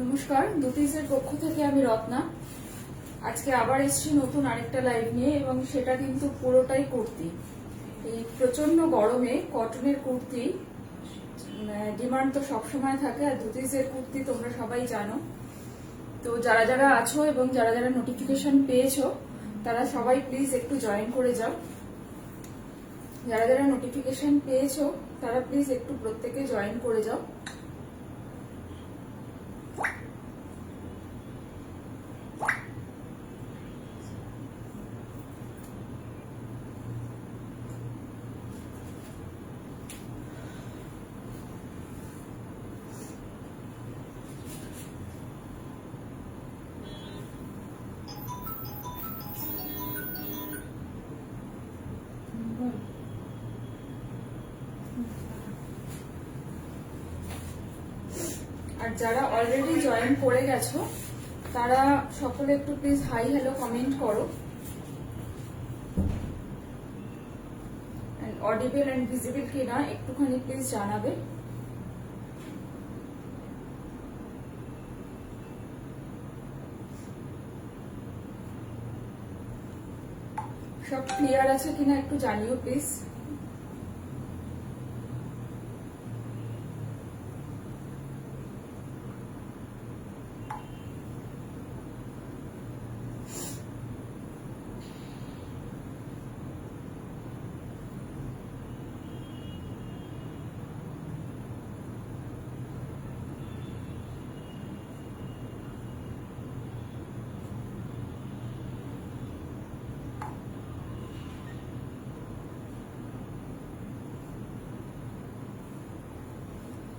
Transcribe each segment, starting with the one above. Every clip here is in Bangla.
নমস্কার, দুটিজের পক্ষ থেকে আমি রত্না। আজকে আবার এসেছি নতুন আরেকটা লাইভ নিয়ে, এবং সেটা কিন্তু পুরোটাই কুর্তি। এই প্রচন্ড গরমে কটনের কুর্তি ডিমান্ড তো সবসময় থাকে, আর দুটিজের কুর্তি তোমরা সবাই জানো। তো যারা যারা আছো এবং যারা যারা নোটিফিকেশন পেয়েছো তারা সবাই প্লিজ একটু জয়েন করে যাও। যারা যারা নোটিফিকেশন পেয়েছো তারা প্লিজ একটু প্রত্যেকে জয়েন করে যাও। আর যারা অলরেডি জয়েন করে গেছো তারা সকলে একটু প্লিজ হাই হ্যালো কমেন্ট করো। অডিবল এন্ড ভিজিবল কিনা একটুখানি প্লিজ জানাবে। সব ক্লিয়ার আছে কিনা একটু জানিও প্লিজ।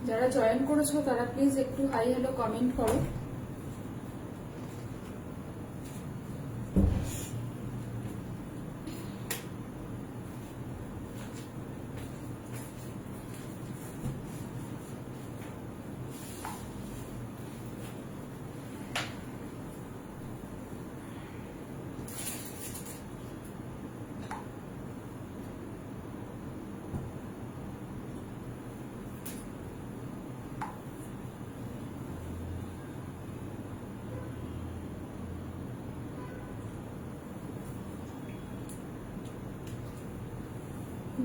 যারা জয়েন করেছো তারা প্লিজ একটু হাই হ্যালো কমেন্ট করো।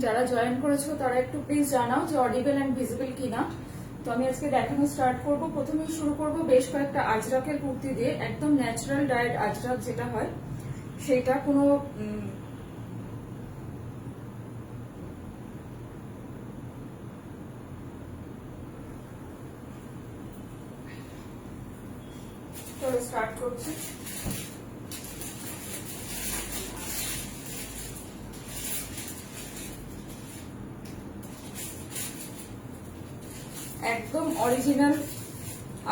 যারা জয়েন করেছো তারা একটু প্লিজ জানাও যে অডিবল এন্ড ভিজিবল কিনা। তো আমি আজকে দেখানো স্টার্ট করব। প্রথমেই শুরু করব বেশ কয়েকটা আজরাকের কুর্তি দিয়ে, একদম ন্যাচারাল ডায়েট আজরাক যেটা হয় সেটা কোনো স্টার্ট করছি। একদম অরিজিনাল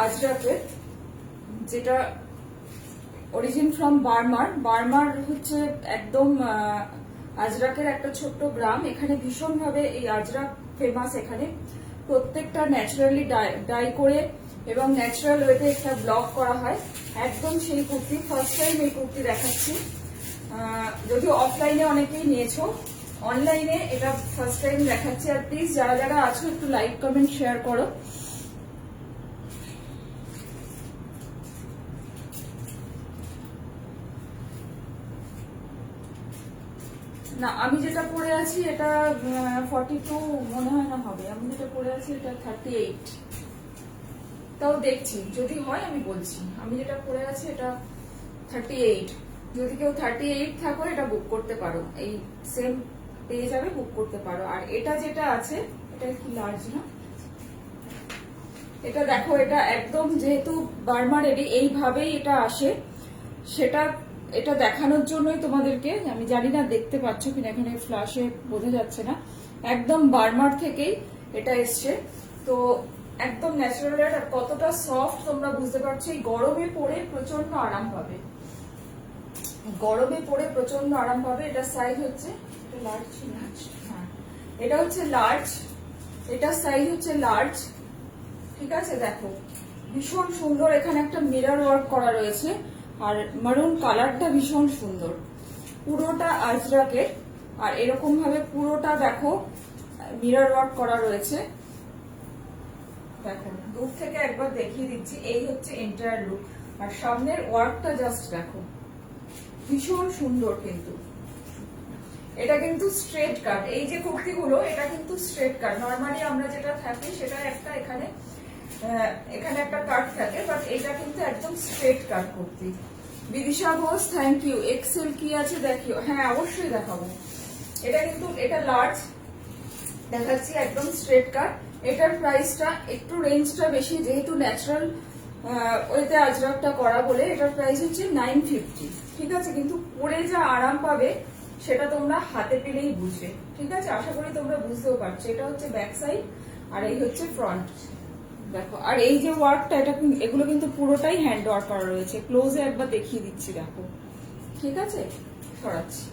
আজরাকের, যেটা অরিজিন ফ্রম বার্মার। বার্মার হচ্ছে একদম আজরাকের একটা ছোট্ট গ্রাম। এখানে ভীষণভাবে এই আজরাক ফেমাস। এখানে প্রত্যেকটা ন্যাচারালি ডাই করে এবং ন্যাচারাল ওয়েতে একটা ব্লগ করা হয়। একদম সেই কুর্তি, ফার্স্ট টাইম এই কুর্তি দেখাচ্ছি। যদিও অফলাইনে অনেকেই নিয়েছো, অনলাইনে এটা ফার্স্ট টাইম দেখাচ্ছি। আর প্লিজ যারা যারা আছো একটু লাইক কমেন্ট শেয়ার করো। না, আমি যেটা পরে আছি এটা 42 মনে হয় না হবে। আমি যেটা পরে আছি এটা 38। তাও দেখছি, যদি হয় আমি বলছি। আমি যেটা পরে আছি এটা 38। যদি কেউ 38 থাকো এটা বুক করতে পারো, এই সেম পেয়ে যাবে, বুক করতে পারো। আর এটা যেটা আছে এটা কি লার্জ না? এটা দেখো, এটা একদম যেহেতু বার্মারেরই এইভাবেই এটা আসে, সেটা এটা দেখানোর জন্যই তোমাদেরকে। আমি জানি না দেখতে পাচ্ছ কিনা, এখানে ফ্ল্যাশে বোঝা যাচ্ছে না। একদম বার্মার থেকেই এটা এসছে। তো একদম ন্যাচারাল। আর কতটা সফট তোমরা বুঝতে পারছো। এই গরমে পরে প্রচন্ড আরাম পাবে, গরমে পরে প্রচন্ড আরাম পাবে। এটা সাইজ হচ্ছে লার্জ, হ্যাঁ এটা হচ্ছে লার্জ, এটা সাইজ হচ্ছে লার্জ। ঠিক আছে, দেখো ভীষণ সুন্দর। এখানে একটা মিরর ওয়ার্ক করা রয়েছে, আর মারুন কালারটা ভীষণ সুন্দর। পুরোটা আজরাকের, আর এরকম ভাবে পুরোটা দেখো মিরর ওয়ার্ক করা রয়েছে। দেখো দূর থেকে একবার দেখিয়ে দিচ্ছি, এই হচ্ছে এন্টায়ার লুক। আর সামনের ওয়ার্কটা জাস্ট দেখো, ভীষণ সুন্দর। কিন্তু এটা কিন্তু স্ট্রেট কাট, এই যে কুর্তিগুলো এটা কিন্তু স্ট্রেট কাট। নর্মালি আমরা যেটা থাকি সেটা একটা এখানে একটা কাট থাকে, বাট এটা কিন্তু একদম straight cut kurti. Bidisha Ghosh thank you. XL কি আছে দেখিও, হ্যাঁ অবশ্যই দেখাবো। এটা কিন্তু এটা লার্জ দেখাচ্ছি, একদম স্ট্রেট কাট। এটার প্রাইসটা একটু রেঞ্জটা বেশি, যেহেতু ন্যাচারাল ওইতে আজরাকটা করা বলে এটার প্রাইস হচ্ছে 950। ঠিক আছে, কিন্তু পরে যা আরাম পাবে সেটা তোমরা হাতে পেলেই বুঝবে। ঠিক আছে, আশা করি তোমরা বুঝতেও পারছো। এটা হচ্ছে ব্যাক সাইড আর এই হচ্ছে ফ্রন্ট। দেখো, আর এই যে ওয়ার্কটা এটা এগুলো কিন্তু পুরোটাই হ্যান্ড ওয়ার্ক করা রয়েছে। ক্লোজে একবার দেখিয়ে দিচ্ছি, দেখো। ঠিক আছে, সরাচ্ছি।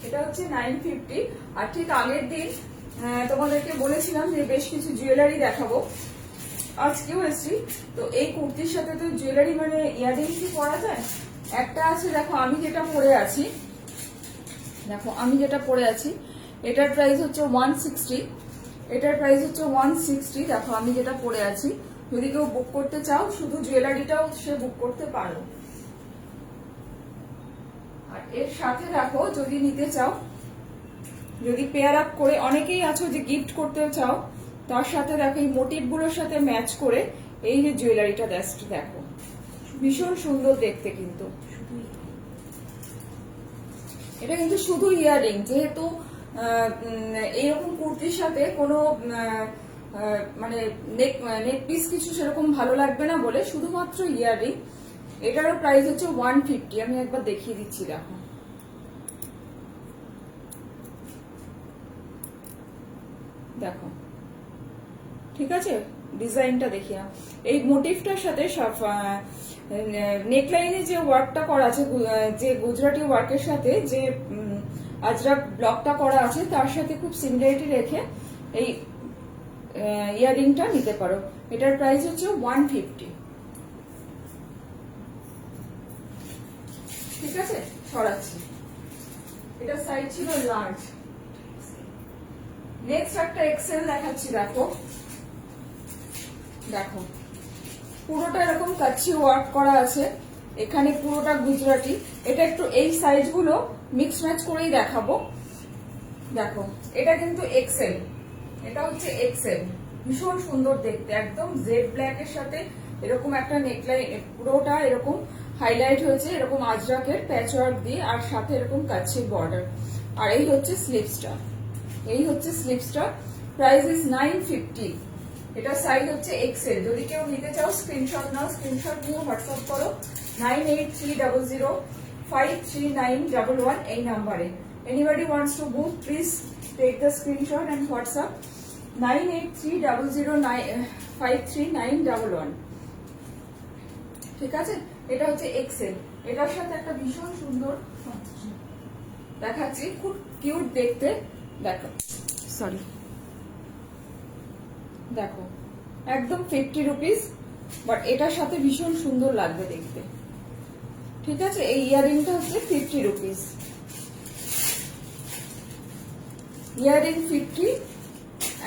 এটা হচ্ছে 950। আর ঠিক আগের দিন তোমাদেরকে বলেছিলাম যে বেশ কিছু জুয়েলারি দেখাবো, আজকেও এসছি। তো এই কুর্তির সাথে তো জুয়েলারি মানে ইয়ারিং কি পরা যায়। একটা আছে, দেখো আমি যেটা পরে আছি, এটার প্রাইস হচ্ছে 160। এটার প্রাইস হচ্ছে 160। দেখো আমি যেটা পরে আছি, যদি কেউ বুক করতে চাও শুধু জুয়েলারিটাও সে বুক করতে পারো। আর এর সাথে দেখো যদি নিতে চাও, যদি পেয়ার আপ করে, অনেকেই আছো যে গিফট করতেও চাও, তার সাথে দেখো এই মোটিভ গুলোর সাথে ম্যাচ করে এই যে জুয়েলারিটা দেখো, ভীষণ সুন্দর দেখতে। কিন্তু এটা কিন্তু শুধু ইয়ারিং, যেহেতু এইরকম কুর্তির সাথে কোনো মানে নেক পিস কিছু সেরকম ভালো লাগবে না বলে শুধুমাত্র ইয়ারিং। এটারও প্রাইস হচ্ছে 150। আমি একবার দেখিয়ে দিচ্ছি, দেখো। দেখো, ঠিক আছে, ডিজাইনটা দেখিয়ে নাও। এই মোটিভটার সাথে নেকলাইনে যে ওয়ার্কটা করা আছে, যে গুজরাটি ওয়ার্কের সাথে যে আজরাক ব্লকটা করা আছে, তার সাথে খুব সিমিলারিটি রেখে এই ইয়ারিংটা নিতে পারো। এটার প্রাইস হচ্ছে 150। ঠিক আছে, সরাচ্ছি। এটা সাইজ ছিল লার্জ। নেক্সট একটা এক্সেল দেখাচ্ছি, দেখো। দেখো, পুরোটা এরকম কাচ্চি ওয়ার্ক করা আছে, এখানে পুরোটা গুজরাটি। এটা একটু এই সাইজগুলো মিক্স ম্যাচ করেই দেখাবো। দেখো, এটা কিন্তু এক্সেল, এটা হচ্ছে এক্সেল। ভীষণ সুন্দর দেখতে, একদম জেড ব্ল্যাক এর সাথে এরকম একটা নেকলাইন, পুরোটা এরকম হাইলাইট হয়েছে এরকম আজরাকের প্যাচ ওয়ার্ক দিয়ে, আর সাথে এরকম কাচ্চির বর্ডার। আর এই হচ্ছে স্লিভসটা, প্রাইস ইজ 950। এটা সাইজ হচ্ছে এক্সেল। যদি কেউ নিতে চাও স্ক্রিনশট নাও, স্ক্রিনশট নিয়ে হোয়াটসঅ্যাপ করো 9830053911 এই নাম্বারে। Anybody wants to book, please take the screenshot and WhatsApp 9830053911। ঠিক আছে, এটা হচ্ছে এক্সেল। এটার সাথে একটা ভীষণ সুন্দর দেখাচ্ছি, খুব কিউট দেখতে। দেখো, সরি, দেখো একদম 50 রুপিস, বাট এটার সাথে ভীষণ সুন্দর লাগবে দেখতে। ঠিক আছে, এই ইয়ারিংটা হচ্ছে 50 রুপিস, ইয়ারিং 50।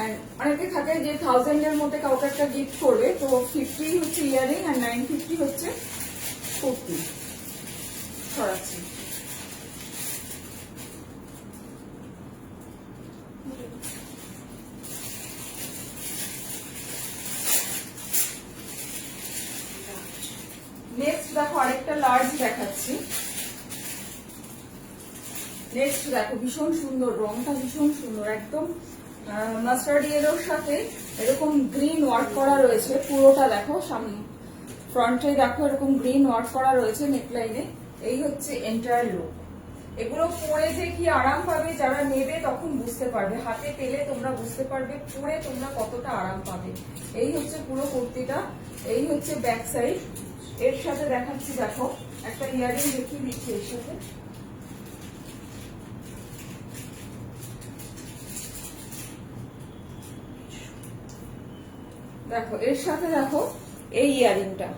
এন্ড অনেকে থাকে যে 1000 এর মধ্যে কাউকে একটা গিফট করবে, তো 50 হচ্ছে ইয়ারিং আর 950 হচ্ছে কুর্তি। সরাচ্ছি। নেক্সট দেখো আরেকটা লার্জ দেখাচ্ছি। নেক্সট দেখো, ভীষণ সুন্দর, রংটা ভীষণ সুন্দর, একদম মাস্টার্ড ইয়েলোর সাথে এরকম গ্রিন ওয়ার্ক করা রয়েছে পুরোটা। দেখো সামনে ফ্রন্টে দেখো এরকম গ্রিন ওয়ার্ক করা রয়েছে নেকলাইনে। এই হচ্ছে এন্টায়ার লুক। এগুলো পরে যে কি আরাম পাবে, যারা নেবে তখন বুঝতে পারবে, হাতে পেলে তোমরা বুঝতে পারবে পরে তোমরা কতটা আরাম পাবে। এই হচ্ছে পুরো কুর্তিটা, এই হচ্ছে ব্যাক সাইড। এর সাথে দেখাচ্ছি, দেখো একটা ইয়ারিং দেখিয়ে দিচ্ছি এর সাথে। দেখো এর সাথে দেখো এই ইয়ারিংটা,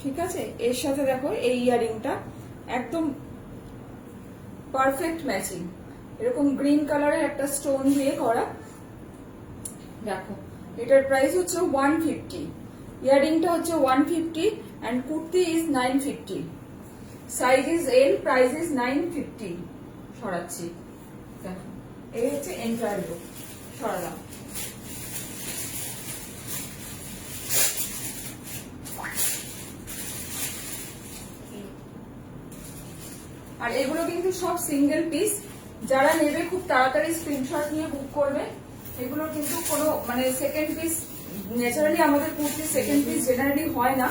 ঠিক আছে, এর সাথে দেখো এই ইয়ারিংটা একদম পারফেক্ট ম্যাচিং, এরকম গ্রিন কালারের একটা স্টোন দিয়ে করা। দেখো এটার প্রাইস হচ্ছে 150, ইয়ারিংটা হচ্ছে 150 and kurti is 950, size is L, price is 950। সরাচ্ছি, দেখো এই হচ্ছে এন্টায়ার লুক, সরালাম। আর এগুলো কিন্তু সব সিঙ্গেল পিস, যারা নেবে খুব তাড়াতাড়ি স্ক্রিনশট নিয়ে বুক করবে। এগুলো কিন্তু কোনো মানে সেকেন্ড পিস, ন্যাচারালি আমাদের কুর্তি সেকেন্ড পিস জেনারেলি হয় না,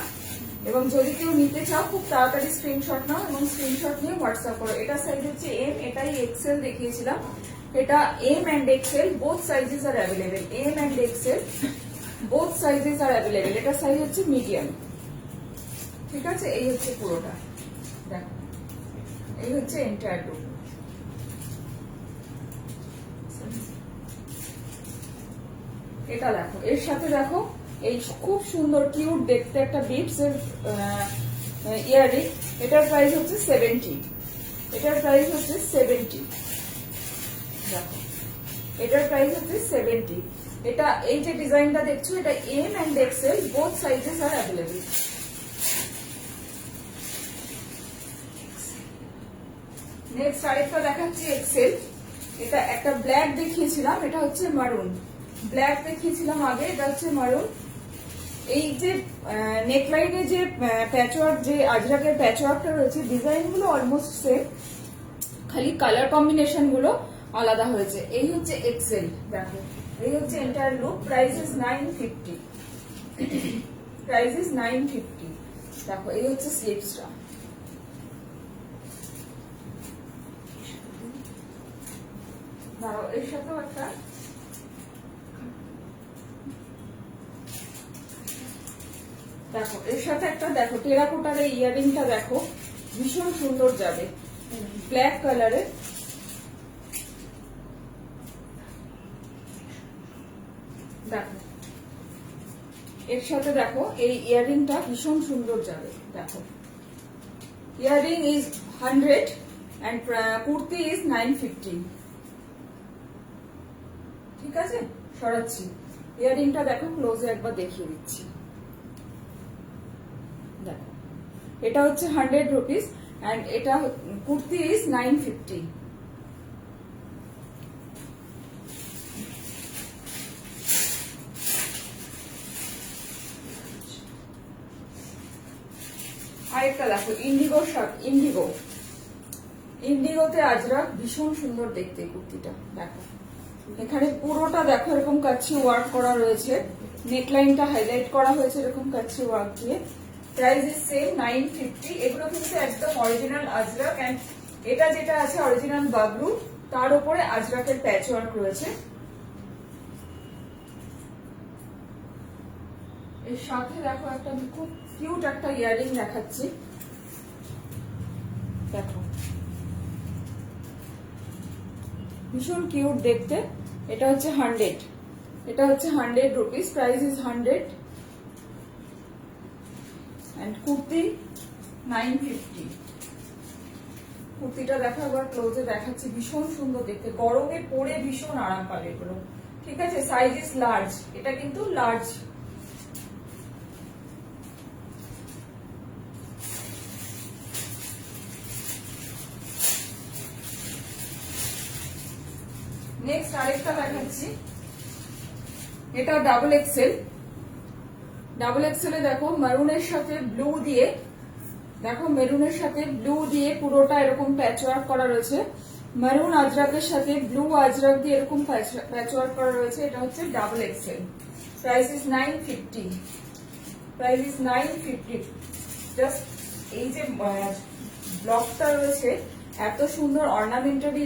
এবং যদি কেউ নিতে চাও খুব তাড়াতাড়ি স্ক্রিনশট নাও এবং স্ক্রিনশট নিয়ে হোয়াটসঅ্যাপ করো। এটা সাইজ হচ্ছে এম, এটাই এক্সেল দেখিয়েছিলাম, এটা M and XL both sizes are available, M and XL both sizes are available. এটা সাইজ হচ্ছে মিডিয়াম, ঠিক আছে। এই হচ্ছে পুরোটা, দেখো এই হচ্ছে এন্টায়ার লুক। এটা দেখো, এর সাথে দেখো এই খুব সুন্দর কিউট দেখতে একটা বিটস এর ইয়ারিং, এটার প্রাইস হচ্ছে 70, এটার প্রাইস হচ্ছে 70, দেখো এটার প্রাইস হচ্ছে 70। এটা এই যে ডিজাইনটা দেখছো, এটা M and XL both sizes are available. Next আরেকটা দেখাচ্ছি এক্সেল, এটা একটা ব্ল্যাক দেখিয়েছিলাম, এটা হচ্ছে মারুন, ব্ল্যাক দেখিয়েছিলাম আগে, এটা হচ্ছে মারুন। এই যে নেকলাইনে যে প্যাচওয়ার্ক, যে আজরাকের প্যাচওয়ার্কটা রয়েছে, ডিজাইন গুলো অলমোস্ট সেম, খালি কালার কম্বিনেশন গুলো আলাদা হয়েছে। এই হচ্ছে এক্সেল, দেখো এই হচ্ছে entire look, price is 950, price is 950। দেখো এই হচ্ছে স্লিভসটা, এর সাথেও একটা দেখো, এর সাথে একটা দেখো টেরাকোটার এই ইয়ারিংটা দেখো, ভীষণ সুন্দর যাবে, ব্ল্যাক কালারের। দেখো এর সাথে দেখো এই ইয়ারিংটা ভীষণ সুন্দর যাবে, দেখো earring is 100 and kurti is 950, ঠিক আছে। সরাচ্ছি, ইয়ারিংটা দেখো ক্লোজে একবার দেখিয়ে দিচ্ছি, দেখো এটা হচ্ছে 100 রুপিস and এটা কুর্তি ইজ 950। আরেকটা দেখো ইন্ডিগো শার্ট, ইন্ডিগো, ইন্ডিগোতে আজরাক, ভীষণ সুন্দর দেখতে কুর্তিটা। দেখো এখানে পুরোটা দেখো এরকম কাচ্চি ওয়ার্ক করা রয়েছে, নেকলাইনটা হাইলাইট করা হয়েছে এরকম কাচ্চি ওয়ার্ক দিয়ে। Price is same 950। এগুলো কিন্তু একদম অরিজিনাল আজরাক, এন্ড এটা যেটা আছে অরিজিনাল বাগরু, তার উপরে আজরাকের প্যাচ ওয়ার্ক রয়েছে। এর সাথে দেখো একটা খুব কিউট একটা ইয়ারিং দেখাচ্ছি, দেখো ভীষণ কিউট দেখতে। এটা হচ্ছে 100, এটা হচ্ছে 100 rupees, price is 100 and kurti 950। কুর্তিটা দেখো একবার ক্লোজে দেখাচ্ছি, ভীষণ সুন্দর দেখতে, গরমে পরে ভীষণ আরাম পাবে এগুলো, ঠিক আছে। সাইজ ইজ লার্জ, এটা কিন্তু লার্জ। নেক্সট আরেকটা দেখাচ্ছি, এটা ডাবল এক্সেল, ডাবল এক্সেলে দেখো মেরুনের সাথে ব্লু দিয়ে, দেখো মেরুনের সাথে ব্লু দিয়ে পুরোটা এরকম প্যাচওয়ার্ক করা রয়েছে, মেরুন আজরাকের সাথে ব্লু আজরাক দিয়ে এরকম প্যাচওয়ার্ক করা রয়েছে। এটা হচ্ছে double XL, price is 950, price is 950। Just এই যে ব্লকটা রয়েছে এত সুন্দর অর্নামেন্টারি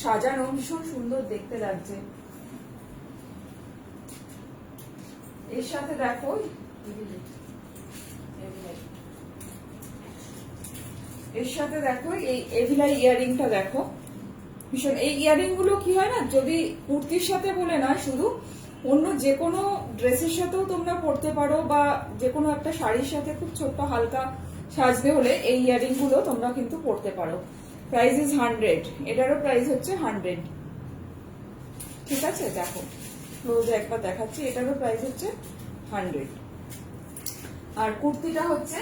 সাজানো, ভীষণ সুন্দর দেখতে লাগছে। এর সাথে দেখো এর সাথে দেখো এই এভিলাই ইয়ারিংটা দেখো, ভীষণ। এই ইয়ারিং গুলো কি হয় না, যদি কুর্তির সাথে বলে না, শুধু অন্য যে কোনো ড্রেসের সাথেও তোমরা পরতে পারো, বা যে কোনো একটা শাড়ির সাথে খুব ছোট্ট হালকা সাজবে হলে এই ইয়ারিং গুলো তোমরা কিন্তু পরতে পারো। প্রাইস ইজ 100, এটারও প্রাইস হচ্ছে 100। ঠিক আছে, দেখো ক্লোজে একবার দেখাচ্ছি, এটারও প্রাইস হচ্ছে 100। আর কুর্তিটা হচ্ছে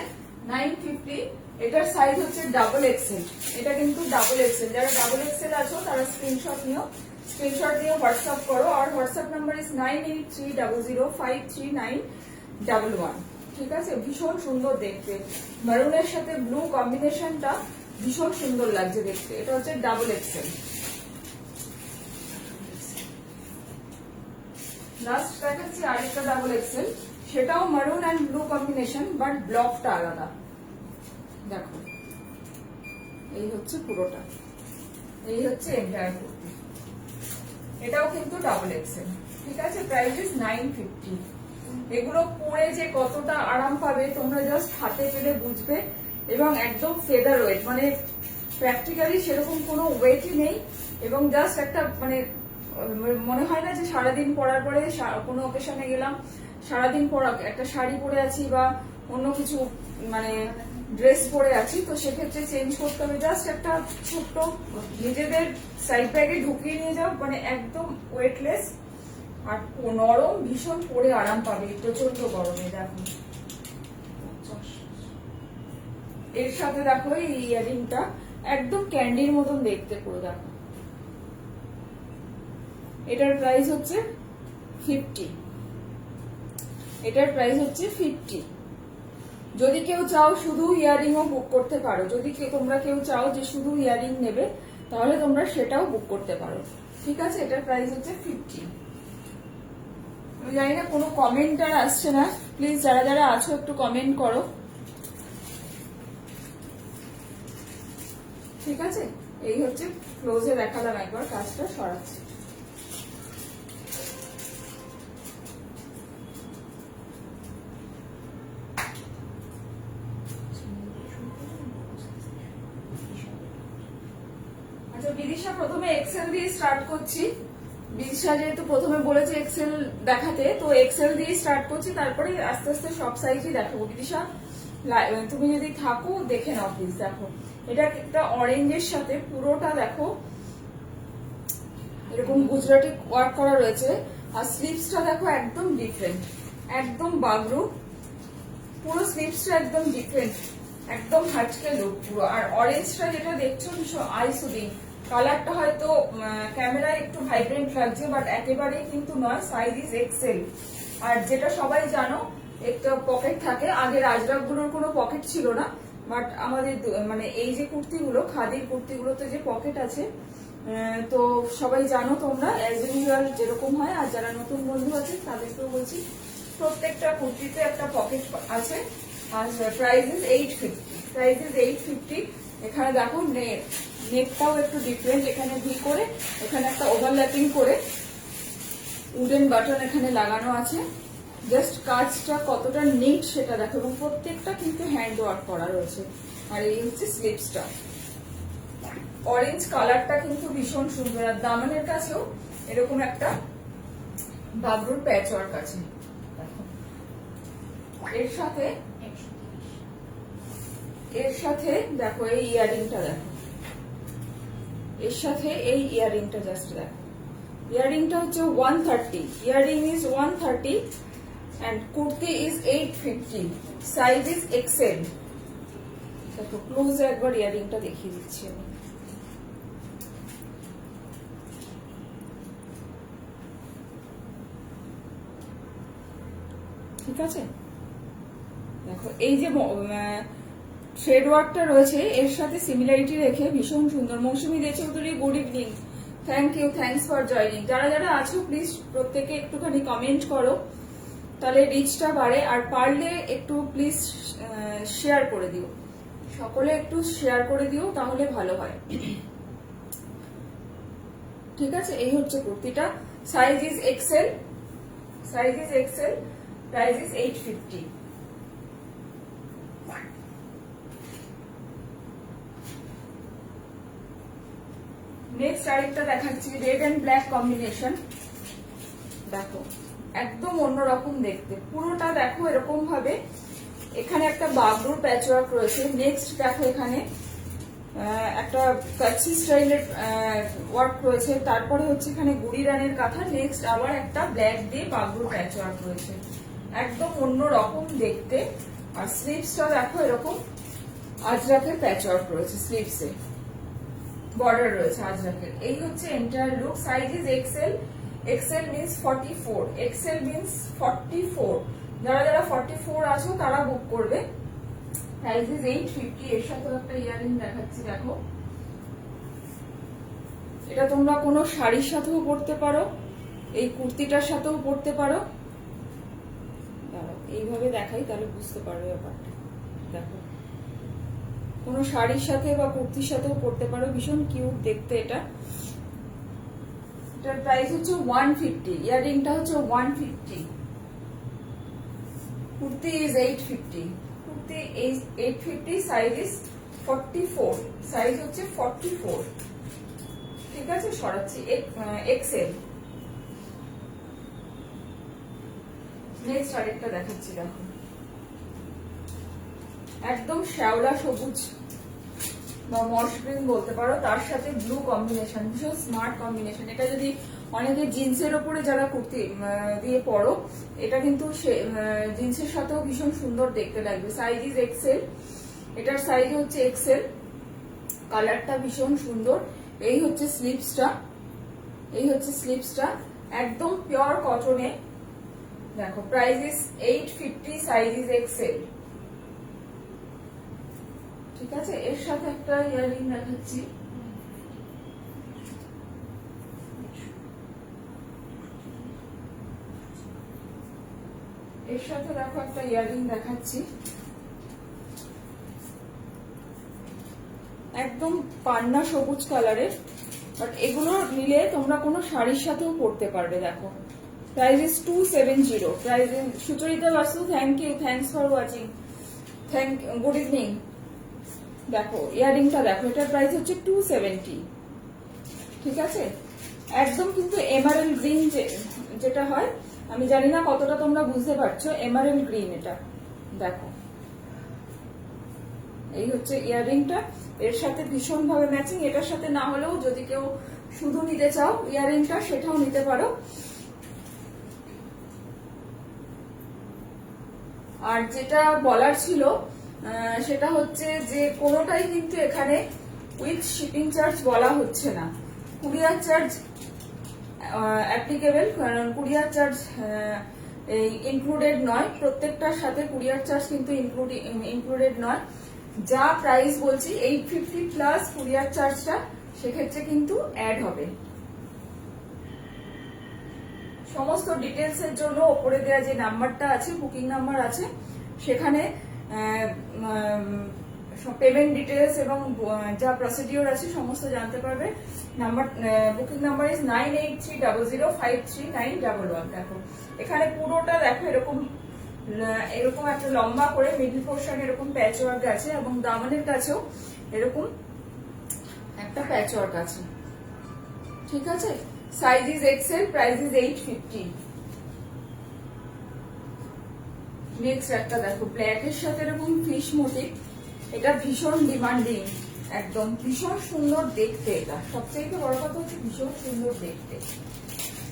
950, এটার সাইজ হচ্ছে ডাবল এক্সেল। এটা কিন্তু ডাবল এক্সেল, যারা ডাবল এক্সেল আছো তারা স্ক্রিনশট নিয়ে হোয়াটসঅ্যাপ করো। আর হোয়াটসঅ্যাপ নাম্বার ইজ 9830053911। ঠিক আছে, ভীষণ সুন্দর দেখতে, মেরুনের সাথে ব্লু কম্বিনেশনটা ভীষণ সুন্দর লাগছে দেখতে। এটা হচ্ছে ডাবল এক্সেল। লাস্ট দেখাচ্ছি আরেকটা ডাবল এক্সেল, সেটাও মারুন অ্যান্ড ব্লু কম্বিনেশন, বাট ব্লকটা আলাদা। দেখো এই হচ্ছে পুরোটা, এই হচ্ছে এন্টায়ার কুর্তি। এটাও কিন্তু ডাবল এক্সেল। ঠিক আছে, প্রাইস ইজ 950। এগুলো পরে যে কতটা আরাম পাবে তোমরা জাস্ট হাতে পেলে বুঝবে। এবং একদম ফেদার ওয়েট, মানে প্র্যাকটিক্যালি সেরকম কোনো ওয়েটই নেই। এবং জাস্ট একটা মানে মনে হয় না যে সারাদিন পরার পরে কোনো অকেশনে গেলাম, সারাদিন পরা একটা শাড়ি পরে আছি বা অন্য কিছু মানে ড্রেস পরে আছি, তো সেক্ষেত্রে চেঞ্জ করতে হবে। জাস্ট একটা ছোট্ট নিজেদের সাইড ব্যাগে ঢুকিয়ে নিয়ে যাও, মানে একদম ওয়েটলেস আর নরম, ভীষণ পরে আরাম পাবে প্রচন্ড গরমে। দেখো এর সাথে দেখো এই ইয়ারিংটা একদম ক্যান্ডির মতন দেখতে পুরো। দেখো এটার প্রাইস হচ্ছে 50, এটার প্রাইস হচ্ছে 50। যদি কেউ চাও শুধু ইয়ারিংও বুক করতে পারো, যদি তোমরা কেউ চাও যে শুধু ইয়ারিং নেবে তাহলে তোমরা সেটাও বুক করতে পারো। ঠিক আছে, এটার প্রাইস হচ্ছে 50। আমি জানি না কোনো কমেন্ট আর আসছে না, প্লিজ যারা যারা আছো একটু কমেন্ট করো। ঠিক আছে, এই হচ্ছে ক্লোজে দেখালাম, একবার কাজটা সরাচ্ছি। আচ্ছা, বিদিশা প্রথমে এক্সেল দিয়ে স্টার্ট করছি। বিদিশা যেহেতু প্রথমে বলেছে এক্সেল দেখাতে, তো এক্সেল দিয়ে স্টার্ট করছি, তারপরে আস্তে আস্তে সব সাইজই দেখাবো। বিদিশা তুমি যদি থাকো দেখে নাও প্লিজ। দেখো এটা একটা অরেঞ্জের সাথে পুরোটা দেখো এরকম গুজরাটি ওয়ার্ক করা রয়েছে। আর স্লিভসটা দেখো একদম ডিফারেন্ট, একদম বাগরু, পুরো স্লিভসটা একদম ডিফারেন্ট, একদম হাটকে লুক পুরো। আর অরেঞ্জটা যেটা দেখছো ভীষণ আই সুদিং কালারটা, হয়তো ক্যামেরায় একটু ভাইব্রেন্ট লাগছে বাট একেবারেই কিন্তু নয়, সাইজ ইজ এক্সেল। আর যেটা সবাই জানো একটা পকেট থাকে, আগে রাজরাগগুলোর কোনো পকেট ছিল না, বাট আমাদের মানে এই যে কুর্তিগুলো, খাদির কুর্তিগুলোতে যে পকেট আছে, তো সবাই জানো তোমরা অ্যাজ ইউজুয়াল যেরকম হয়। আর যারা নতুন বন্ধু আছে তাদেরকেও বলছি, প্রত্যেকটা কুর্তিতে একটা পকেট আছে। আর প্রাইস ইজ 850, প্রাইস ইজ 850। এখানে দেখো নেকটাও একটু ডিফারেন্ট, এখানে ভি করে, এখানে একটা ওভারল্যাপিং করে উডেন বাটন এখানে লাগানো আছে। জাস্ট কাজটা কতটা নিট সেটা দেখো, এবং প্রত্যেকটা কিন্তু হ্যান্ড ওয়ার্ক করা রয়েছে। আর এই হচ্ছে স্লিভসটা, অরেঞ্জ কালারটা কিন্তু ভীষণ সুন্দর। আর দামানের কাছেও এরকম একটা বাবরুর প্যাচ ওয়ার্ক আছে। এর সাথে দেখো এই ইয়ারিংটা, দেখো এর সাথে এই ইয়ারিংটা জাস্ট দেখো। ইয়ারিংটা হচ্ছে 130, earring is 130 and kurti is 850, size is XL। দেখো ক্লোজে একবার ইয়ারিংটা দেখিয়ে দিচ্ছি আমি। ঠিক আছে, দেখো এই যে থ্রেড ওয়ার্কটা রয়েছে এর সাথে সিমিলারিটি রেখে ভীষণ সুন্দর। Mousumi De Chowdhury, good evening, thank you, thanks for joining. যারা যারা আছো প্লিজ প্রত্যেকে একটুখানি কমেন্ট করো, তাহলে রিচটা বাড়ে। আর পারলে একটু প্লিজ শেয়ার করে দিও, সকলে একটু শেয়ার করে দিও, তাহলে ভালো হয়। ঠিক আছে, এই হচ্ছে কুর্তিটা, size is XL, size is XL, price is 850। Next আরেকটা দেখাচ্ছি, রেড এন্ড ব্ল্যাক কম্বিনেশন। দেখো একদম অন্যরকম দেখতে, পুরোটা দেখো এরকম ভাবে। এখানে একটা বাবরুর প্যাচওয়ার্ক রয়েছে। নেক্সট দেখো এখানে একটা কাচ্চি স্টাইলের ওয়ার্ক রয়েছে, তারপরে হচ্ছে এখানে গুড়ি রানের কাঁথা, নেক্সট আবার একটা ব্ল্যাক দিয়ে বাগরুর প্যাচ ওয়ার্ক রয়েছে, একদম অন্য রকম দেখতে। আর স্লিভসটা দেখো এরকম আজরাকের প্যাচ ওয়ার্ক রয়েছে, স্লিভসে বর্ডার রয়েছে আজরাকের। এই হচ্ছে entire look. Size is XL, XL means 44, XL means 44। যারা যারা 44 আছো তারা বুক করবে। Price is 850। এর সাথেও একটা ইয়ারিং দেখাচ্ছি, দেখো এটা তোমরা কোনো শাড়ির সাথেও পরতে পারো, এই কুর্তিটার সাথেও পরতে পারো। এইভাবে দেখাই তাহলে বুঝতে পারবে ব্যাপারটা। দেখো কোনো শাড়ির সাথে বা কুর্তির সাথেও পরতে পারো, ভীষণ কিউট দেখতে এটা। এটার প্রাইস হচ্ছে 150, ইয়ারিংটা হচ্ছে 150, kurti is 850, kurti 850, size is 44, size হচ্ছে 44, ঠিক আছে। সরাচ্ছি এক্সেল। নেক্সট আরেকটা দেখাচ্ছি, দেখো একদম শ্যাওলা সবুজ বা মস গ্রিন বলতে পারো, তার সাথে ব্লু কম্বিনেশন, ভীষণ স্মার্ট কম্বিনেশন। এটা যদি অনেকে জিন্সের ওপরে যারা কুর্তি দিয়ে পরো, এটা কিন্তু জিন্সের সাথেও ভীষণ সুন্দর দেখতে লাগবে। সাইজ ইজ এক্সেল, এটার সাইজ হচ্ছে এক্সেল, কালারটা ভীষণ সুন্দর। এই হচ্ছে স্লিভসটা, এই হচ্ছে স্লিভসটা একদম পিওর কটনে। দেখো price is 850, size is XL, ঠিক আছে। এর সাথে একটা ইয়ারিং দেখাচ্ছি, এর সাথে দেখো একটা ইয়ারিং দেখাচ্ছি, একদম পান্না সবুজ কালারের। বাট এগুলো নিলে তোমরা কোনো শাড়ির সাথেও পরতে পারবে। দেখো price is 270, price is Sucharita Basu, thank you, thanks for watching, good evening. দেখো ইয়ারিংটা দেখো, এটার প্রাইস হচ্ছে 270, ঠিক আছে। একদম কিন্তু এমারেল গ্রিন যেটা হয়, আমি জানি না কতটা তোমরা বুঝতে পারছো, এমারেল গ্রিন এটা। দেখো এই হচ্ছে ইয়ারিংটা, এর সাথে ভীষণ ভাবে ম্যাচিং। এটার সাথে না হলেও যদি কেউ শুধু নিতে চাও ইয়ারিংটা, সেটাও নিতে পারো। আর যেটা বলার ছিল সেটা হচ্ছে যে কোনোটাই কিন্তু এখানে উইথ শিপিং চার্জ বলা হচ্ছে না, কুরিয়ার চার্জ অ্যাপ্লিকেবল, কারণ কুরিয়ার চার্জ ইনক্লুডেড নয়, প্রত্যেকটার সাথে কুরিয়ার চার্জ কিন্তু ইনক্লুডেড নয়। যা প্রাইস বলছি 850 প্লাস কুরিয়ার চার্জটা, সেক্ষেত্রে কিন্তু অ্যাড হবে। সমস্ত ডিটেলস এর জন্য ওপরে দেওয়া যে নাম্বারটা আছে, বুকিং নাম্বার আছে, সেখানে পেমেন্ট ডিটেলস এবং যা প্রসিডিওর আছে সমস্ত জানতে পারবে। Number, booking number is 9830053911। দেখো এখানে পুরোটা দেখো এরকম এরকম একটা লম্বা করে মিডল পোর্শন এরকম প্যাচ ওয়ার্ক আছে, এবং দামানের কাছেও এরকম একটা প্যাচ ওয়ার্ক আছে, ঠিক আছে। Size is XL, price is 850। Next একটা দেখো ব্ল্যাক এর সাথে এরকম ফিশ মোটিভ, এটা ভীষণ ডিমান্ডিং, একদম ভীষণ সুন্দর দেখতে। এটা সবচেয়ে বড় কথা হচ্ছে ভীষণ সুন্দর দেখতে,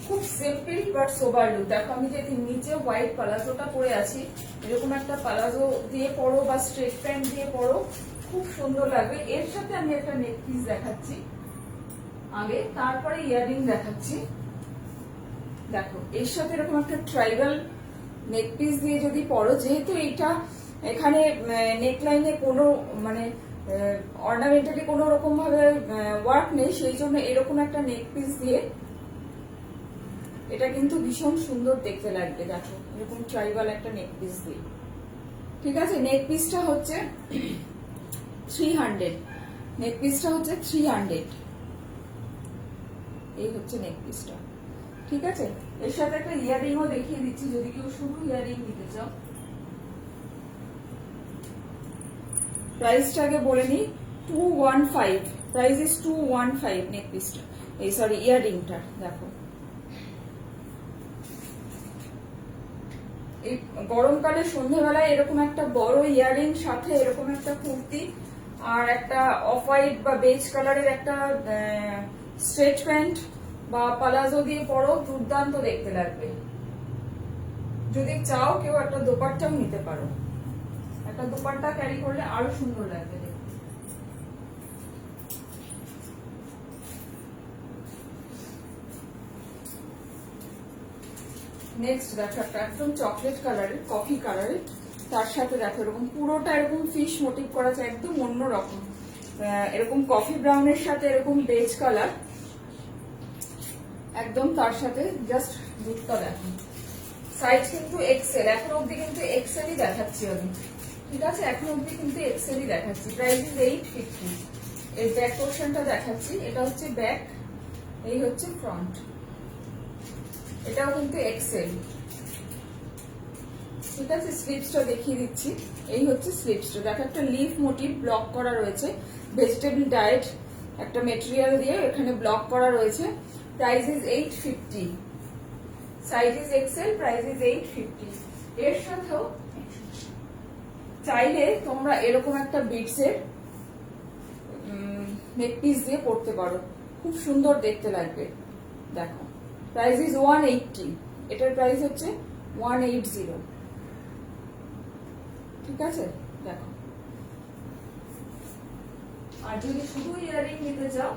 খুব সিম্পল বাট সোবার লুক। দেখো আমি যে নিচে হোয়াইট পালাজোটা পরে আছি, এরকম একটা পালাজো দিয়ে পরো বা স্ট্রেট প্যান্ট দিয়ে পরো, খুব সুন্দর লাগবে। এর সাথে আমি একটা নেক পিস দেখাচ্ছি আগে, তারপরে ইয়ারিং দেখাচ্ছি। দেখো এর সাথে এরকম একটা ট্রাইবাল নেক পিস দিয়ে যদি পরো, যেহেতু এটা এখানে নেকলাইনে কোনো মানে অর্নামেন্টালি কোনো রকম ভাবে ওয়ার্ক নেই, সেই জন্য এরকম একটা নেক পিস দিয়ে এটা কিন্তু ভীষণ সুন্দর দেখতে লাগবে। দেখো এরকম ট্রাইবাল একটা নেক পিস দিয়ে, ঠিক আছে। নেক পিসটা হচ্ছে 300, নেক পিসটা হচ্ছে 300, এই হচ্ছে নেক পিসটা, ঠিক আছে। এর সাথে একটা ইয়ারিংও দেখিয়ে দিচ্ছি যদি কেউ শুধু ইয়ারিং নিতে চাও। প্রাইসটাকে বলে নি 215, প্রাইস ইজ 215 নেক পিসটা, এই সরি ইয়ারিংটা। দেখো এই গরমকালে সন্ধ্যেবেলায় এরকম একটা বড় ইয়ারিং সাথে এরকম একটা কুর্তি আর একটা অফ হোয়াইট বা বেজ কালারের একটা স্ট্রেট প্যান্ট বা পালাজো দিয়ে পরো, দুর্দান্ত দেখতে লাগবে। যদি চাও কেউ একটা দোপাট্টাও নিতে পারো, একটা দোপাট্টা ক্যারি করলে আরো সুন্দর লাগবে দেখতে। নেক্সট দেখো একটা একদম চকলেট কালারের, কফি কালারের, তার সাথে দেখো এরকম পুরোটা এরকম ফিশ মোটিভ করা আছে, একদম অন্যরকম। এরকম কফি ব্রাউনের সাথে এরকম বেজ কালার, একদম তার সাথে জাস্ট দুধটা দেখো। সাইজ কিন্তু এক্সেল, এখন অব্দি কিন্তু এক্সেলই দেখাচ্ছি আমি, ঠিক আছে? এখন অব্দি কিন্তু এক্সেলই দেখাচ্ছি। Price is 850। এর ব্যাক পোর্শনটা দেখাচ্ছি, এটা হচ্ছে ব্যাক, এই হচ্ছে ফ্রন্ট। এটাও কিন্তু এক্সেল, ঠিক আছে? স্লিপসটা দেখিয়ে দিচ্ছি, এই হচ্ছে স্লিপসটা। দেখো একটা লিফ মোটিভ ব্লক করা রয়েছে, ভেজিটেবল ডায়েট একটা মেটেরিয়াল দিয়ে এখানে ব্লক করা রয়েছে। Price is 850, size is XL, price is 850। এর সাথেও চাইলে তোমরা এরকম একটা বিটসের নেক পিস দিয়ে পড়তে পারো, খুব সুন্দর দেখতে লাগবে। দেখো প্রাইস ইজ 180, এটার প্রাইস হচ্ছে 180, ঠিক আছে? দেখো, আর যদি শুধু ইয়ারিং নিতে চাও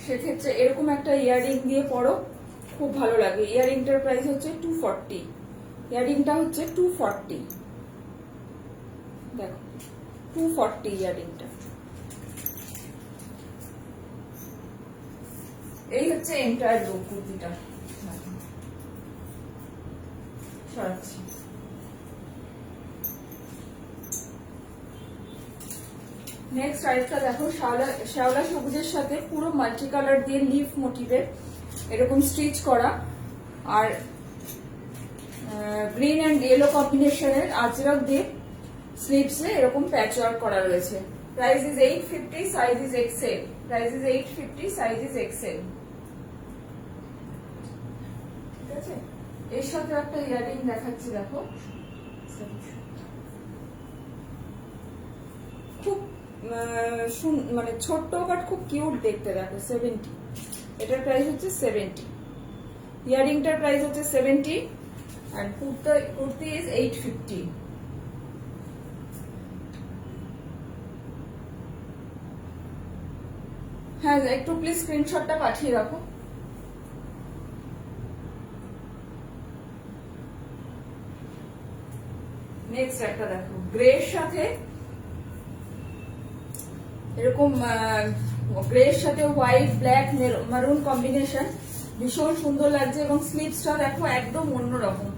সেক্ষেত্রে এরকম একটা ইয়ারিং দিয়ে পরো, খুব ভালো লাগবে। ইয়ারিংটার প্রাইস হচ্ছে 240, ইয়ারিংটা হচ্ছে 240, দেখো 240 ইয়ারিংটা। এই হচ্ছে এন্টায়ার লুক কুর্তিটা, সরাচ্ছি। নেক্সট আরেকটা দেখো, শ্যাওলা সবুজের সাথে পুরো মাল্টি কালার দিয়ে লিফ মোটিভের এরকম স্টিচ করা, আর গ্রিন অ্যান্ড ইয়েলো কম্বিনেশনের আজরক দিয়ে স্লিভসে এরকম প্যাচ ওয়ার্ক করা রয়েছে। Price is 850, size is XL, price is 850, size is XL, ঠিক আছে? এর সাথে একটা ইয়ারিং দেখাচ্ছি, দেখো খুব মানে ছোট্ট বাট খুব কিউট দেখতে, দেখো 70, এটার প্রাইস হচ্ছে 70, ইয়ারিংটার প্রাইস হচ্ছে 70, আর কুর্তি ইজ 850। হ্যাঁ, একটু প্লিজ স্ক্রিনশটটা পাঠিয়ে রাখো। নেক্সট একটা দেখো, গ্রের সাথে এরকম গ্রের সাথে হোয়াইট ব্ল্যাক মারুন কম্বিনেশন, ভীষণ সুন্দর লাগছে। এবং স্লিভসটা দেখো একদম অন্যরকম,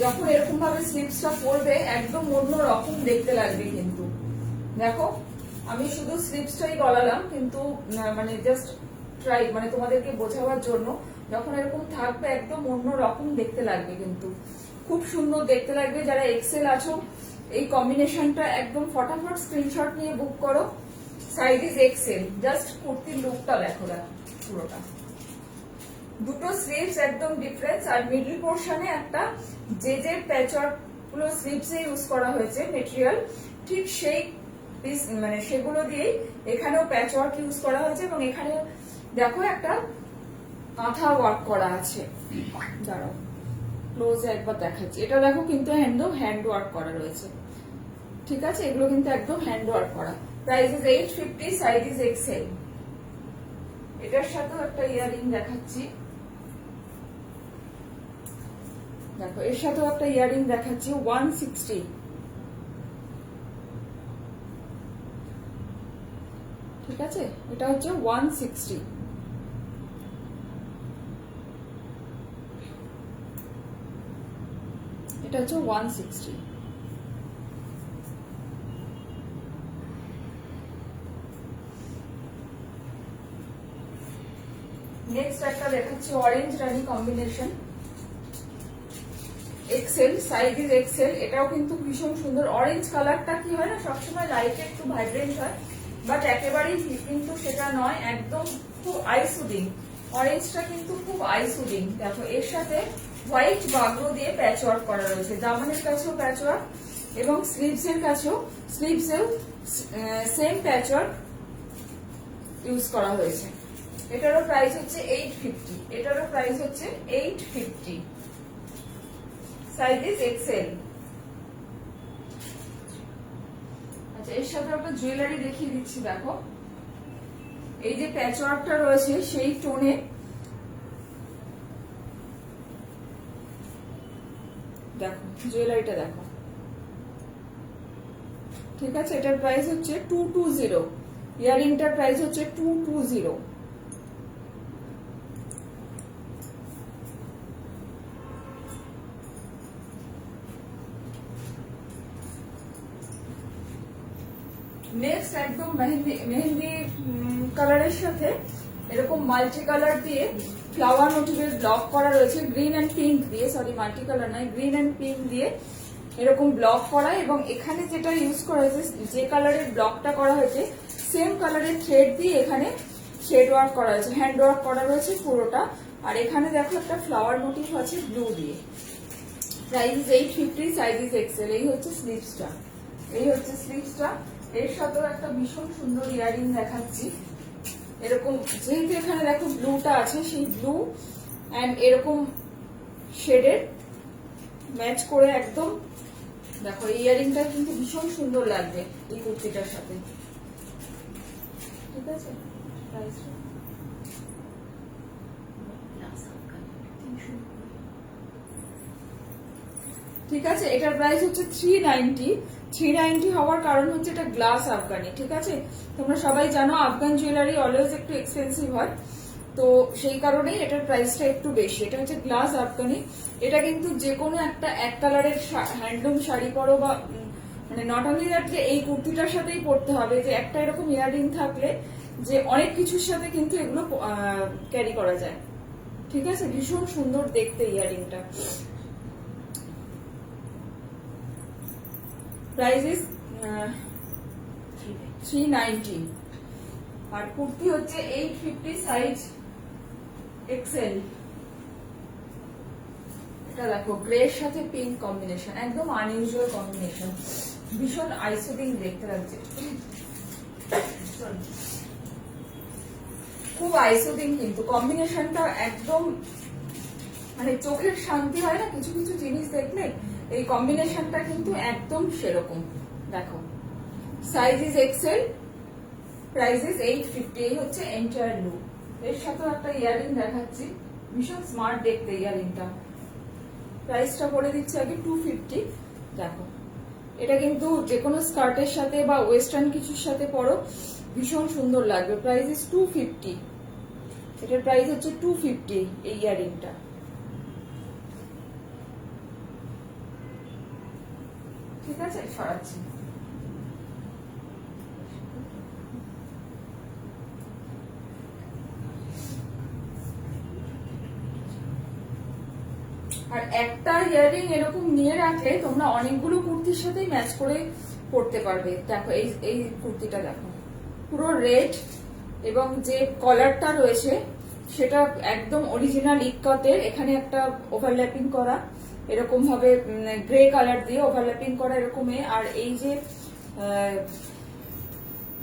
যখন এরকম ভাবে স্লিভসটা পরবে একদম অন্যরকম দেখতে লাগবে। কিন্তু দেখো আমি শুধু স্লিভসটাই গলালাম, কিন্তু মানে জাস্ট ট্রাই, মানে তোমাদেরকে বোঝাবার জন্য, যখন এরকম থাকবে একদম অন্যরকম দেখতে লাগবে, কিন্তু খুব সুন্দর দেখতে লাগবে। যারা এক্সেল আছো এই কম্বিনেশনটা একদম ফটাফট স্ক্রিনশট নিয়ে বুক করো, সাইজ ইজ এক্সেল। জাস্ট কুর্তির লুকটা দেখো পুরোটা, দুটো স্লিভস একদম ডিফারেন্স, আর মিডল পোর্শনে একটা যে প্যাচওয়ার্ক গুলো স্লিভসে ইউজ করা হয়েছে মেটেরিয়াল, ঠিক সেই পিস মানে সেগুলো দিয়েই এখানেও প্যাচওয়ার্ক ইউজ করা হয়েছে। এবং এখানে দেখো একটা কাঁথা ওয়ার্ক করা আছে, দাঁড়াও ক্লোজে একবার দেখাচ্ছি। এটা দেখো কিন্তু হ্যান্ড ওয়ার্ক করা রয়েছে, ঠিক আছে? এগুলো কিন্তু একদম হ্যান্ড ওয়ার্ক করা। Price is 850, size is XL. এটার সাথেও একটা ইয়ারিং দেখাচ্ছি, দেখো এর সাথেও একটা ইয়ারিং দেখাচ্ছি 160, ঠিক আছে? এটা হচ্ছে 160, এটা হচ্ছে 160। নেক্সট একটা দেখাচ্ছি অরেঞ্জ রানি combination, XL, size is XL. এটাও কিন্তু ভীষণ সুন্দর। অরেঞ্জ কালারটা কি হয় না, সবসময় লাইটে একটু ভাইব্রেন্ট হয়, বাট একেবারেই কিন্তু সেটা নয়, একদম খুব আই সুদিং। অরেঞ্জটা কিন্তু খুব আই সুদিং। দেখো এর সাথে হোয়াইট বাগরো দিয়ে প্যাচ ওয়ার্ক করা রয়েছে। দামানের কাছেও প্যাচ ওয়ার্ক এবং স্লিভসেও সেম প্যাচ ওয়ার্ক ইউজ করা হয়েছে। এটারও প্রাইস হচ্ছে 850, এটারও প্রাইস হচ্ছে 850, সাইজ ইজ এক্সেল। আচ্ছা, এর সাথে একটা জুয়েলারি দেখিয়ে দিচ্ছি। দেখো এই যে প্যাচ ওয়ার্কটা রয়েছে সেই টোনে দেখো জুয়েলারিটা দেখো, ঠিক আছে। এটার প্রাইস হচ্ছে 220, ইয়ারিংটার প্রাইস হচ্ছে 220। নেক্সট একদম মেহেন্দি কালারের সাথে এরকম মাল্টি কালার দিয়ে ফ্লাওয়ার মোটিভের ব্লক করা রয়েছে, গ্রিন অ্যান্ড পিঙ্ক দিয়ে, সরি মাল্টি কালার নয়, গ্রিন অ্যান্ড পিঙ্ক দিয়ে এরকম ব্লক করা। এবং এখানে যেটা ইউজ করা হয়েছে, যে কালারের ব্লকটা করা হয়েছে সেম কালারের থ্রেড দিয়ে এখানে থ্রেড ওয়ার্ক করা হয়েছে, হ্যান্ড ওয়ার্ক করা রয়েছে পুরোটা। আর এখানে দেখো একটা ফ্লাওয়ার মোটিভ আছে ব্লু দিয়ে। Price 850, size is XL. এই হচ্ছে স্লিভসটা, এই হচ্ছে স্লিভসটা। এর সাথেও একটা ভীষণ সুন্দর ইয়ারিং দেখাচ্ছি। এরকম যেহেতু এখানে দেখো ব্লুটা আছে, সেই ব্লু অ্যান্ড এরকম শেডের ম্যাচ করে একদম দেখো এই ইয়ারিংটা কিন্তু ভীষণ সুন্দর লাগবে এই কুর্তিটার সাথে, ঠিক আছে। ঠিক আছে, এটার প্রাইস হচ্ছে 390 হওয়ার কারণ হচ্ছে এটা গ্লাস আফগানি, ঠিক আছে। তোমরা সবাই জানো আফগান জুয়েলারি অলওয়েজ একটু এক্সপেন্সিভ হয়, তো সেই কারণেই এটার প্রাইসটা একটু বেশি। এটা হচ্ছে গ্লাস আফগানি। এটা কিন্তু যে কোনো একটা এক কালারের হ্যান্ডলুম শাড়ি পরো বা মানে নট অনলি দ্যাট যে এই কুর্তিটার সাথেই পরতে হবে, যে একটা এরকম ইয়াররিং থাকলে যে অনেক কিছুর সাথে কিন্তু এগুলো ক্যারি করা যায়, ঠিক আছে। ভীষণ সুন্দর দেখতে ইয়াররিংটা। প্রাইস ইজ 390 আর কুর্তি হচ্ছে 850, সাইজ এক্সেল। এটা দেখো গ্রের সাথে পিঙ্ক কম্বিনেশন, একদম আনইউজুয়াল কম্বিনেশন, ভীষণ আইসোডিং দেখতে লাগছে, খুব আইসোডিং কিন্তু কম্বিনেশনটা একদম মানে চোখের শান্তি হয় না কিছু কিছু জিনিস দেখলে, এই কম্বিনেশনটা কিন্তু একদম সেরকম। দেখো size is XL, price is 850। এই হচ্ছে এন্টায়ার লুক। এর সাথেও একটা ইয়াররিং দেখাচ্ছি, ভীষণ স্মার্ট দেখতে ইয়াররিংটা। প্রাইসটা বলে দিচ্ছি আগে 250। দেখো এটা কিন্তু যে কোনো স্কার্টের সাথে বা ওয়েস্টার্ন কিছুর সাথে পরো ভীষণ সুন্দর লাগবে। প্রাইস ইজ 250, এটার প্রাইস হচ্ছে 250 এই ইয়াররিংটা, ঠিক আছে। সরাচ্ছি। আর একটা ইয়াররিং এরকম নিয়ে রাখলে তোমরা অনেকগুলো কুর্তির সাথেই ম্যাচ করে পরতে পারবে। দেখো এই কুর্তিটা দেখো পুরো রেড এবং যে কলারটা রয়েছে সেটা একদম অরিজিনাল ইক্কাতের, এখানে একটা ওভারল্যাপিং করা এরকম ভাবে গ্রে কালার দিয়ে ওভারল্যাপিং করা এরকম। আর এই যে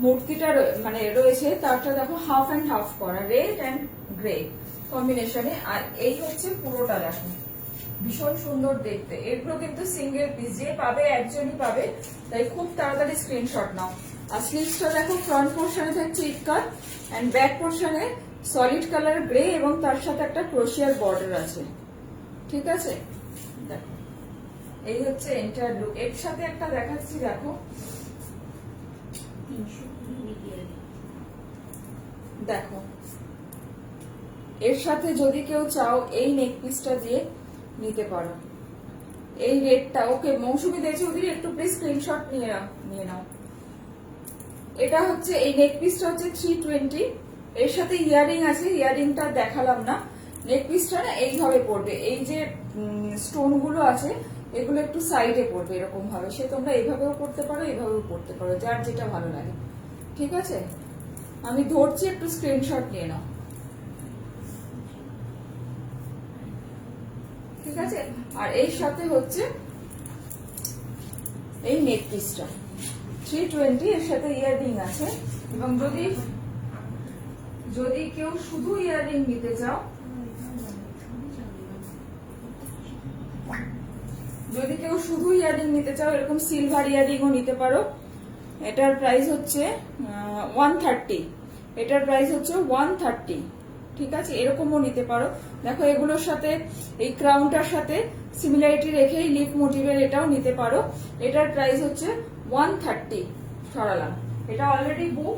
মূর্তিটা মানে রয়েছে তারটা দেখো হাফ অ্যান্ড হাফ করা, রেড অ্যান্ড গ্রে কম্বিনেশনে। আর এই হচ্ছে পুরোটা দেখো ভীষণ সুন্দর দেখতে। এগুলো কিন্তু সিঙ্গেল পিস, যে পাবে একজনই পাবে, তাই খুব তাড়াতাড়ি স্ক্রিনশট নাও। আর স্লিভসটা দেখো ফ্রন্ট পোর্শনে থাকছে ইটকাট এন্ড ব্যাক পোর্শনে সলিড কালার গ্রে এবং তার সাথে একটা ক্রোশিয়ার বর্ডার আছে, ঠিক আছে। দেখো এই হচ্ছে এন্টায়ার লুক। এর সাথে একটা দেখাচ্ছি, দেখো দেখো এর সাথে যদি কেউ চাও এই নেক পিসটা দিয়ে নিতে পারো। এই রেটটা ওকে মৌসুমী দে চৌধুরী একটু প্লিজ স্ক্রিনশট নিয়ে নাও। এটা হচ্ছে এই নেক পিসটা হচ্ছে 320, এর সাথে ইয়ারিং আছে, ইয়ারিংটা দেখালাম না। নেক পিসটা না এইভাবে পড়বে, এই যে স্টোন গুলো আছে এগুলো একটু সাইডে পড়বে এরকম ভাবে। সে তোমরা এইভাবেও পড়তে পারো, এইভাবেও পড়তে পারো, যার যেটা ভালো লাগে, ঠিক আছে। আমি ধরছি, একটু স্ক্রিনশট নিয়ে নাও। ঠিক আছে। আর এর সাথে হচ্ছে এই নেক পিসটা 320, এর সাথে ইয়াররিং আছে। এবং যদি কেউ শুধু ইয়াররিং নিতে চাও, এরকম সিলভার ইয়াররিংও নিতে পারো। এটার প্রাইস হচ্ছে 130, এটার প্রাইস হচ্ছে 130। ঠিক আছে, এরকমও নিতে পারো। দেখো এগুলোর সাথে এই ক্রাউনটার সাথে সিমিলারিটি রেখে লিফ মোটিভের এটাও নিতে পারো। এটার প্রাইস হচ্ছে 130। সরালাম, এটা অলরেডি বুক।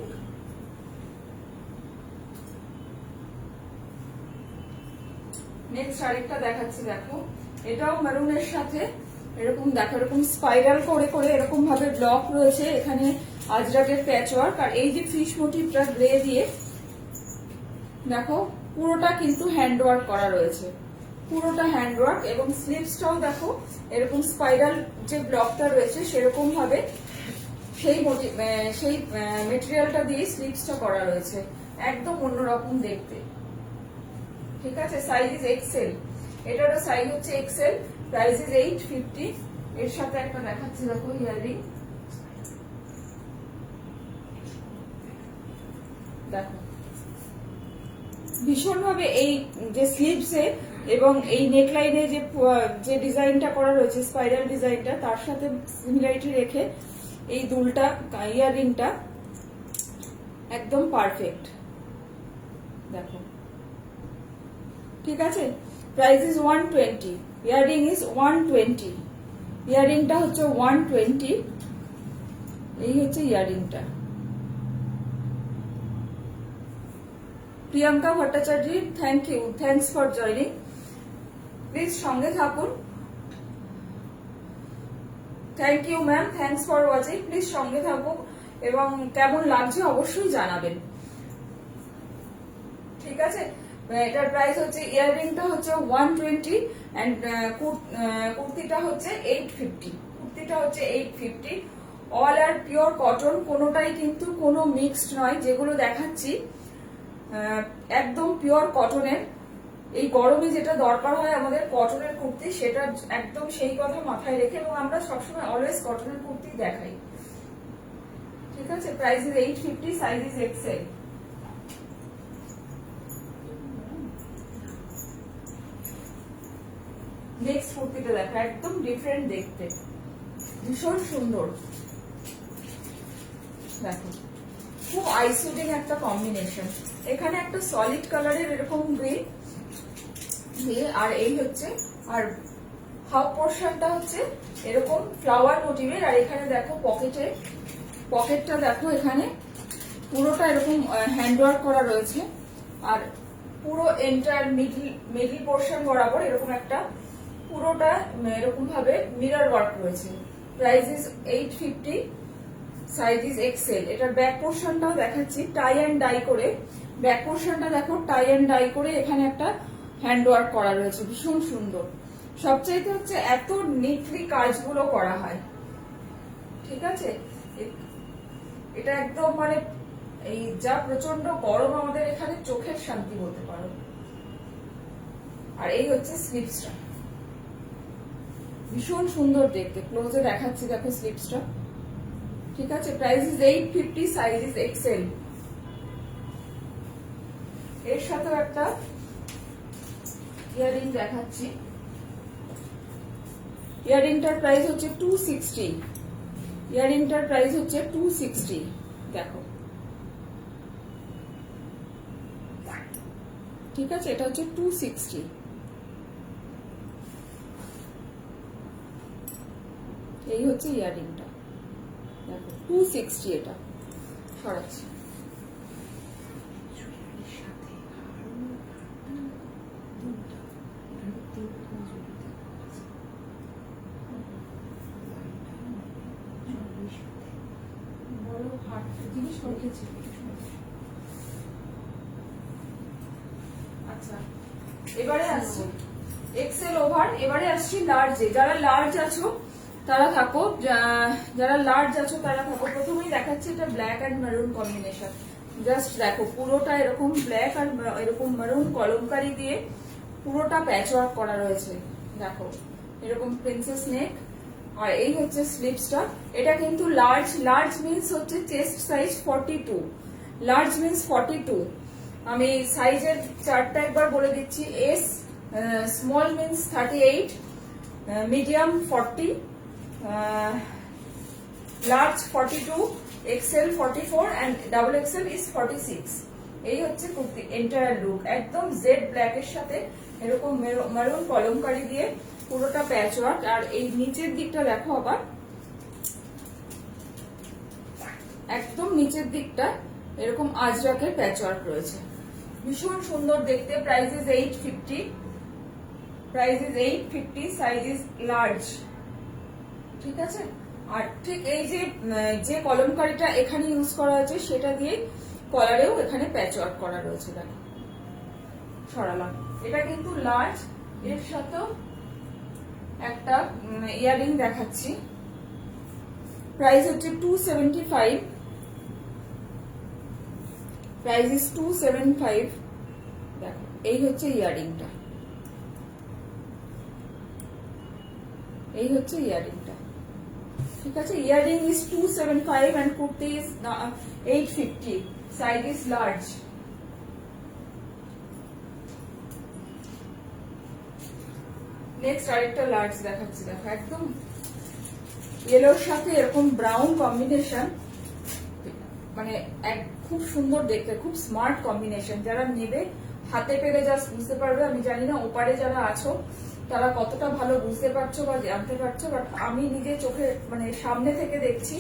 নেক্সট আরেকটা দেখাচ্ছি, দেখো এটাও মেরুনের সাথে এরকম, দেখো এরকম স্পাইরাল করে করে এরকম ভাবে ব্লক রয়েছে, এখানে আজরাকের প্যাচ ওয়ার্ক। আর এই যে ফিশ মোটিভটা গ্রে দিয়ে দেখো পুরোটা কিন্তু হ্যান্ড ওয়ার্ক করা রয়েছে, পুরোটা হ্যান্ড ওয়ার্ক। এবং স্লিভসটাও দেখো এরকম স্পাইরাল যে ব্লকটা রয়েছে সেরকম ভাবে সেই মেটেরিয়ালটা দিয়ে স্লিভসটা করা রয়েছে, একদম অন্যরকম দেখতে। ঠিক আছে, সাইজ ইজ এক্সেল, এটারও সাইজ হচ্ছে এক্সেল, প্রাইস ইজ 850। এর সাথে একটা দেখাচ্ছি, দেখো ইয়াররিং, দেখো ভীষণ ভাবে এই যে স্লিভসে এবং এই নেকলাইনে যে ডিজাইনটা করা রয়েছে স্পাইরাল ডিজাইনটা, তার সাথে সিমিলারিটি রেখে এই দুলটা ইয়াররিংটা একদম পারফেক্ট। দেখো ঠিক আছে, প্রাইস ইজ 120, ইয়াররিং ইজ 120, ইয়াররিংটা হচ্ছে 120। এই হচ্ছে ইয়াররিংটা। Priyanka Bhattacharya, thank you, thanks for joining. Please সঙ্গে থাকুন। Thank you ma'am, thanks for watching. Please সঙ্গে থাকুন এবং কেমন লাগছে অবশ্যই জানাবেন। ঠিক আছে, এটার প্রাইস হচ্ছে, ইয়াররিংটা হচ্ছে 120 এন্ড কুর্তিটা হচ্ছে 850, কুর্তিটা হচ্ছে 850। অল আর পিওর কটন, কোনোটাই কিন্তু কোনো মিক্সড নয়, যেগুলো দেখাচ্ছি একদম পিওর কটনের। এই গরমে যেটা দরকার হয় আমাদের কটনের কুর্তি, সেটা একদম সেই কথা মাথায় রেখে, এবং আমরা সবসময় অলওয়েজ কটনের কুর্তি দেখাই। ঠিক আছে, price is 850, size is XL. Next কুর্তিটা দেখো, একদম ডিফারেন্ট দেখতে, ভীষণ সুন্দর। দেখো খুব আইসুডিং একটা কম্বিনেশন, এখানে একটা সলিড কালারের এরকম গ্রিন দিয়ে, আর এই হচ্ছে, আর হাফ পোর্শনটা হচ্ছে এরকম ফ্লাওয়ার মোটিভের। আর এখানে দেখো পকেটটা দেখো, এখানে পুরোটা এরকম হ্যান্ডওয়ার্ক করা রয়েছে। আর পুরো এন্টার মিডল পোর্শন বরাবর এরকম একটা পুরোটা এরকম ভাবে মিরর ওয়ার্ক রয়েছে। Price is 850, size is XL. এটার ব্যাক পোর্শনটাও দেখাচ্ছি, টাই অ্যান্ড ডাই করে। ব্যাক পোর্শনটা দেখো টাই অ্যান্ড ডাই করে এখানে একটা হ্যান্ড ওয়ার্ক করা রয়েছে, ভীষণ সুন্দর। সবচাইতে হচ্ছে এত নিটলি কাজগুলো করা হয়। ঠিক আছে, এটা একদম মানে এই যা প্রচন্ড গরম আমাদের এখানে, চোখের শান্তি বলতে পারো। আর এই হচ্ছে স্লিভসটা, ভীষণ সুন্দর দেখতে, ক্লোজে দেখাচ্ছি, দেখো স্লিভসটা। ঠিক আছে, price is 850, size is XL. এর সাথেও একটা ইয়াররিং দেখাচ্ছি, ইয়াররিংটার প্রাইস হচ্ছে 260, ইয়াররিংটার প্রাইস হচ্ছে 260। দেখো ঠিক আছে, এটা হচ্ছে 260। এই হচ্ছে ইয়াররিংটা, দেখো 260। এটা সরাচ্ছি, জিনিস রেখেছি। আচ্ছা, এবারে আসছি এক্সেল ওভার, এবারে আসছি লার্জে। যারা লার্জ আছো তারা থাকো, যারা লার্জ আছো তারা থাকো। প্রথমেই দেখাচ্ছি এটা black and maroon combination. Just দেখো পুরোটা এরকম ব্ল্যাক আর এরকম মেরুন কলমকারি দিয়ে পুরোটা প্যাচ ওয়ার্ক করা রয়েছে, দেখো এরকম প্রিন্সেস নেক, আর এই হচ্ছে স্লিভসটা। এটা কিন্তু লার্জ, লার্জ মিন্স হচ্ছে চেস্ট সাইজ 42, লার্জ মিন্স 42। আমি সাইজের চারটা একবার বলে দিচ্ছি। S small means 38, medium 40, large 42, XL 44 and double XL is 46। এই হচ্ছে কুর্তি এন্টায়ার লুক, একদম জেড ব্ল্যাক এর সাথে এরকম মেরুন কলমকারি দিয়ে পুরোটা প্যাচ ওয়ার্ক। আর এই নিচের দিকটা দেখো আবার, একদম নিচের দিকটা এরকম আজরাকের প্যাচ ওয়ার্ক রয়েছে, ভীষণ সুন্দর দেখতে। Price is 850, price is 850, size is large. ঠিক আছে, আর ঠিক এই যে কলমকারিটা এখানে ইউজ করা হয়েছে সেটা দিয়ে কলারেও এখানে প্যাচ ওয়ার্ক করা রয়েছে। দেখো সরালাম, এটা কিন্তু লার্জ। এর সাথেও একটা ইয়ারিং দেখাচ্ছি, প্রাইস হচ্ছে 275, প্রাইস ইজ 275। দেখো এই হচ্ছে ইয়ারিংটা, এই হচ্ছে ইয়ারিংটা। ঠিক আছে, earring is 275 and kurti is 850, size is large। Next আরেকটা লার্জ দেখাচ্ছি। দেখো একদম ইয়েলোর সাথে এরকম ব্রাউন কম্বিনেশন, মানে খুব সুন্দর দেখতে, খুব স্মার্ট কম্বিনেশন। যারা নেবে হাতে পেলে জাস্ট বুঝতে পারবে। আমি জানি না ওপারে যারা আছো তারা কতটা ভালো বুঝতে পারছো বা জানতে পারছো, বাট আমি নিজে চোখে মানে সামনে থেকে দেখছি,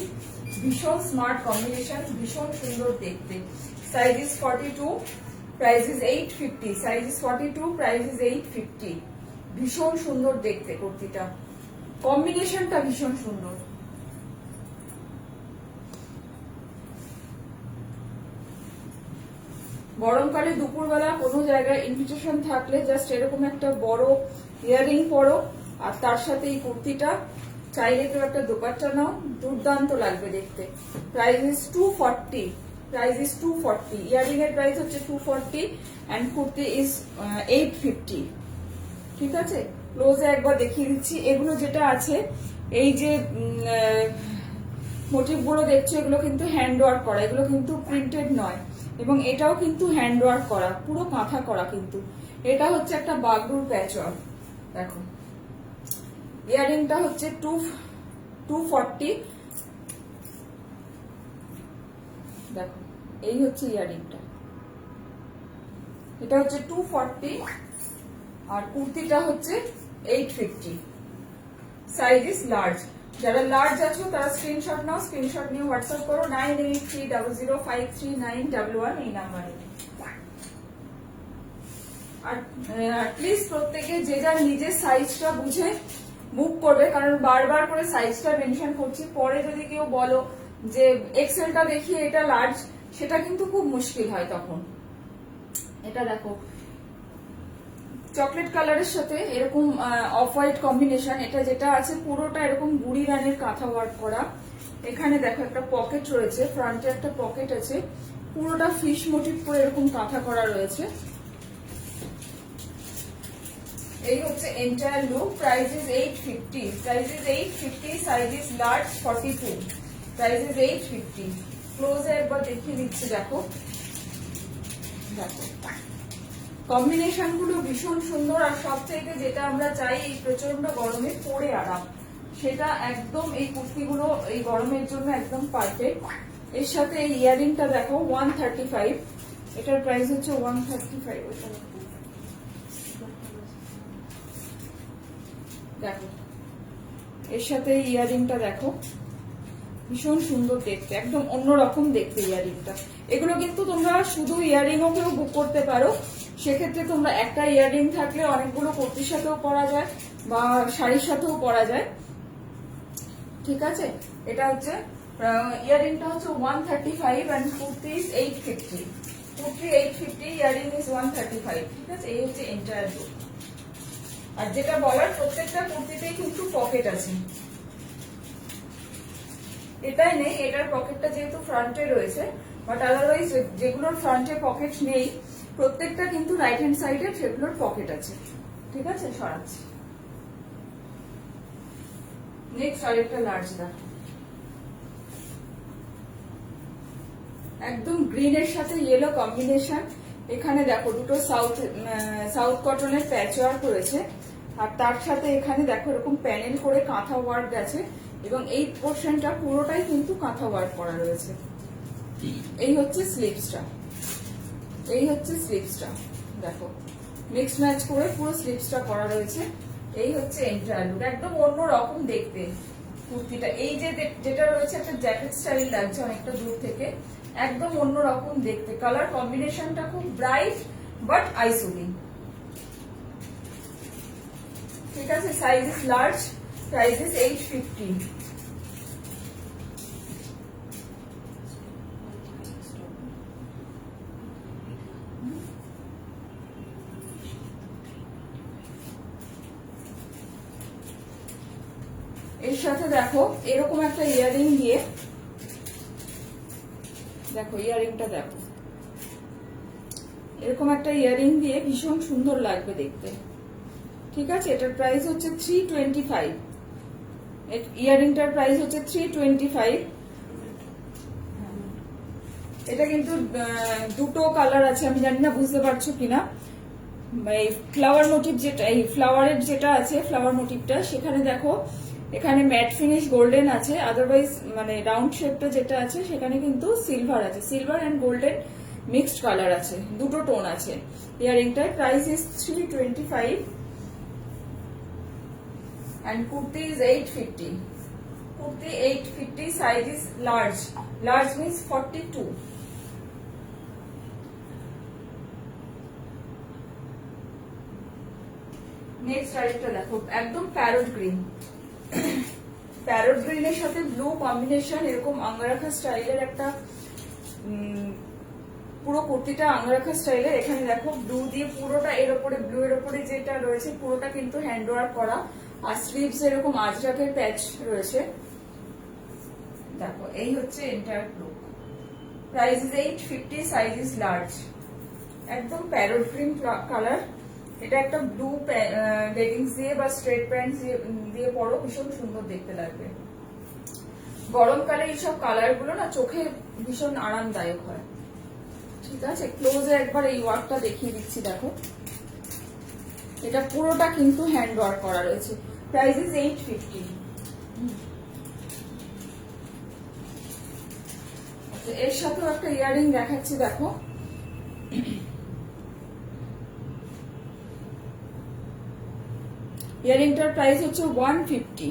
ভীষণ স্মার্ট কম্বিনেশন, ভীষণ সুন্দর দেখতে। Size is 42, price is 850, size is 42, price is 850। ভীষণ সুন্দর দেখতে কুর্তিটা, কম্বিনেশনটা ভীষণ সুন্দর। গরমকালে দুপুরবেলা কোনো জায়গায় ইনভিটেশন থাকলে জাস্ট এরকম একটা বড় ইয়ারিং পরো, আর তার সাথে এই কুর্তিটা চাইলে কেউ একটা দোপাট্টা নাও, দুর্দান্ত লাগবে দেখতে। Price is 240, price is 240, earring এর প্রাইস হচ্ছে 240 and কুর্তি ইজ 850। ঠিক আছে, ক্লোজে একবার দেখিয়ে দিচ্ছি। এগুলো যেটা আছে, এই যে মোটিভ গুলো দেখছো, এগুলো কিন্তু হ্যান্ড ওয়ার্ক করা, এগুলো কিন্তু প্রিন্টেড নয়। এবং এটাও কিন্তু হ্যান্ড ওয়ার্ক করা, পুরো কাঁথা করা কিন্তু। এটা হচ্ছে একটা বাগরুর প্যাচ ওয়ার্ক। দেখো ইয়ারিংটা হচ্ছে 240। দেখো এই হচ্ছে ইয়ারিংটা, এটা হচ্ছে 240 আর কুর্তিটা হচ্ছে 850, সাইজ ইজ লার্জ। যারা লার্জ আছো তারা স্ক্রিনশট নাও, স্ক্রিনশট নিয়ে হোয়াটসঅ্যাপ করো 9830053911 এই নাম্বারে। আর প্লিজ প্রত্যেকে যে যার নিজের সাইজটা বুঝে বুক করবে, কারণ বারবার করে সাইজটা মেনশন করছি। পরে যদি কেউ বলো যে এক্সেলটা দেখিয়ে এটা লার্জ, সেটা কিন্তু খুব মুশকিল হয় তখন। এটা দেখো চকলেট কালারের সাথে এরকম অফ হোয়াইট কম্বিনেশন। এটা যেটা আছে পুরোটা এরকম গুড়ি রানের কাঁথা ওয়ার্ক করা। এখানে দেখো একটা পকেট রয়েছে, ফ্রন্টে একটা পকেট আছে, পুরোটা ফিশ মোটিভ করে এরকম কাঁথা করা রয়েছে। এই হচ্ছে entire look. Price is 850, price is 850, size is large 42, price is 850। ক্লোজে একবার দেখিয়ে দিচ্ছি। দেখো দেখো কম্বিনেশন গুলো ভীষণ সুন্দর। আর সবচাইতে যেটা আমরা চাই এই প্রচন্ড গরমে পরে আরাম, সেটা একদম এই কুর্তিগুলো এই গরমের জন্য একদম পারফেক্ট। এর সাথে এই ইয়ারিংটা দেখো 135, এটার প্রাইস হচ্ছে 135। দেখো এর সাথে ইয়ারিংটা দেখো, ভীষণ সুন্দর দেখতে, একদম অন্যরকম দেখতে ইয়ারিংটা। এগুলো কিন্তু তোমরা শুধু ইয়ারিংও কেউ বুক করতে পারো। সেক্ষেত্রে তোমরা একটা ইয়ারিং থাকলে অনেকগুলো কুর্তির সাথেও পরা যায় বা শাড়ির সাথেও পরা যায়। ঠিক আছে, এটা হচ্ছে ইয়ারিংটা হচ্ছে 135 and kurti is 850, kurti 850, earring is 135। ঠিক আছে, এই হচ্ছে এন্টায়ার লুক। আর যেটা বলার, প্রত্যেকটা কুর্তিতেই কিন্তু পকেট আছে, এটাই নেই এটার পকেটটা যেহেতু ফ্রন্টে রয়েছে, বাট আদারওয়াইজ যেগুলোর ফ্রন্টে পকেট নেই প্রত্যেকটা কিন্তু রাইট হ্যান্ড সাইডে সেগুলোর পকেট আছে। ঠিক আছে, সরাচ্ছি। নেক্সট আরেকটা লার্জ দেখো, একদম গ্রিনের সাথে ইয়েলো কম্বিনেশন। এখানে দেখো দুটো সাউথ কটনের প্যাচ ওয়ার্ক রয়েছে, আর তার সাথে এখানে দেখো এরকম প্যানেল করে কাঁথা ওয়ার্ক গেছে, এবং এই পোর্শনটা পুরোটাই কিন্তু কাঁথা ওয়ার্ক করা রয়েছে। এই হচ্ছে স্লিভসটা, এই হচ্ছে স্লিভসটা দেখো, মিক্স ম্যাচ করে পুরো স্লিভসটা করা রয়েছে। এই হচ্ছে এন্টায়ার লুক, একদম অন্য রকম দেখতে কুর্তিটা। এই যে যেটা রয়েছে একটা জ্যাকেট স্টাইল লাগছে অনেকটা দূর থেকে, একদম অন্য রকম দেখতে। কালার কম্বিনেশনটা খুব ব্রাইট বাট আইসুলিং। ঠিক আছে, size is large, price is 850। এর সাথে দেখো এরকম একটা ইয়ারিং দিয়ে, দেখো ইয়ারিংটা দেখো, এরকম একটা ইয়ারিং দিয়ে ভীষণ সুন্দর লাগবে দেখতে। ঠিক আছে, এটার প্রাইস হচ্ছে 325। ইয়ারিংটার প্রাইস হচ্ছে 325। এটা কিন্তু দুটো কালার আছে, আমি জানি না বুঝতে পারছো কিনা। এই ফ্লাওয়ার মোটিভ যেটা, এই ফ্লাওয়ারের যেটা আছে ফ্লাওয়ার মোটিভটা, সেখানে দেখো এখানে ম্যাট ফিনিশ গোল্ডেন আছে, আদারওয়াইজ মানে রাউন্ড শেপটা যেটা আছে সেখানে কিন্তু সিলভার আছে, silver and golden mixed colour আছে, দুটো টোন আছে। ইয়ারিংটার price is 325 and kurti is 850. Kurti 850, size is large. Large means 42. Next আরেকটা দেখো, একদম প্যারট গ্রিন, প্যারট গ্রিনের সাথে ব্লু কম্বিনেশন, এরকম আঙ্গারাখা স্টাইলের একটা পুরো কুর্তিটা আঙ্গারাখা স্টাইলের। এখানে দেখো ব্লু দিয়ে পুরোটা, এর উপরে ব্লু এর উপরে যেটা রয়েছে পুরোটা কিন্তু হ্যান্ড ওয়ার্ক করা, আর স্লিভস এরকম আজরাকের প্যাচ রয়েছে। দেখো এই হচ্ছে entire look, price is 850, size is large, একদম প্যারট গ্রিন কালার। এটা একটা ব্লু লেগিংস দিয়ে বা স্ট্রেট প্যান্ট দিয়ে পরো, ভীষণ সুন্দর দেখতে লাগবে। গরমকালে এইসব কালার গুলো না চোখে ভীষণ আরামদায়ক হয়। ঠিক আছে, ক্লোজে একবার এই ওয়ার্কটা দেখিয়ে দিচ্ছি দেখো, এটা পুরোটা কিন্তু হ্যান্ড ওয়ার্ক করা রয়েছে। Price is 850। এর সাথেও একটা ইয়ারিং দেখাচ্ছি দেখো, ইয়ারিংটার প্রাইস হচ্ছে 150।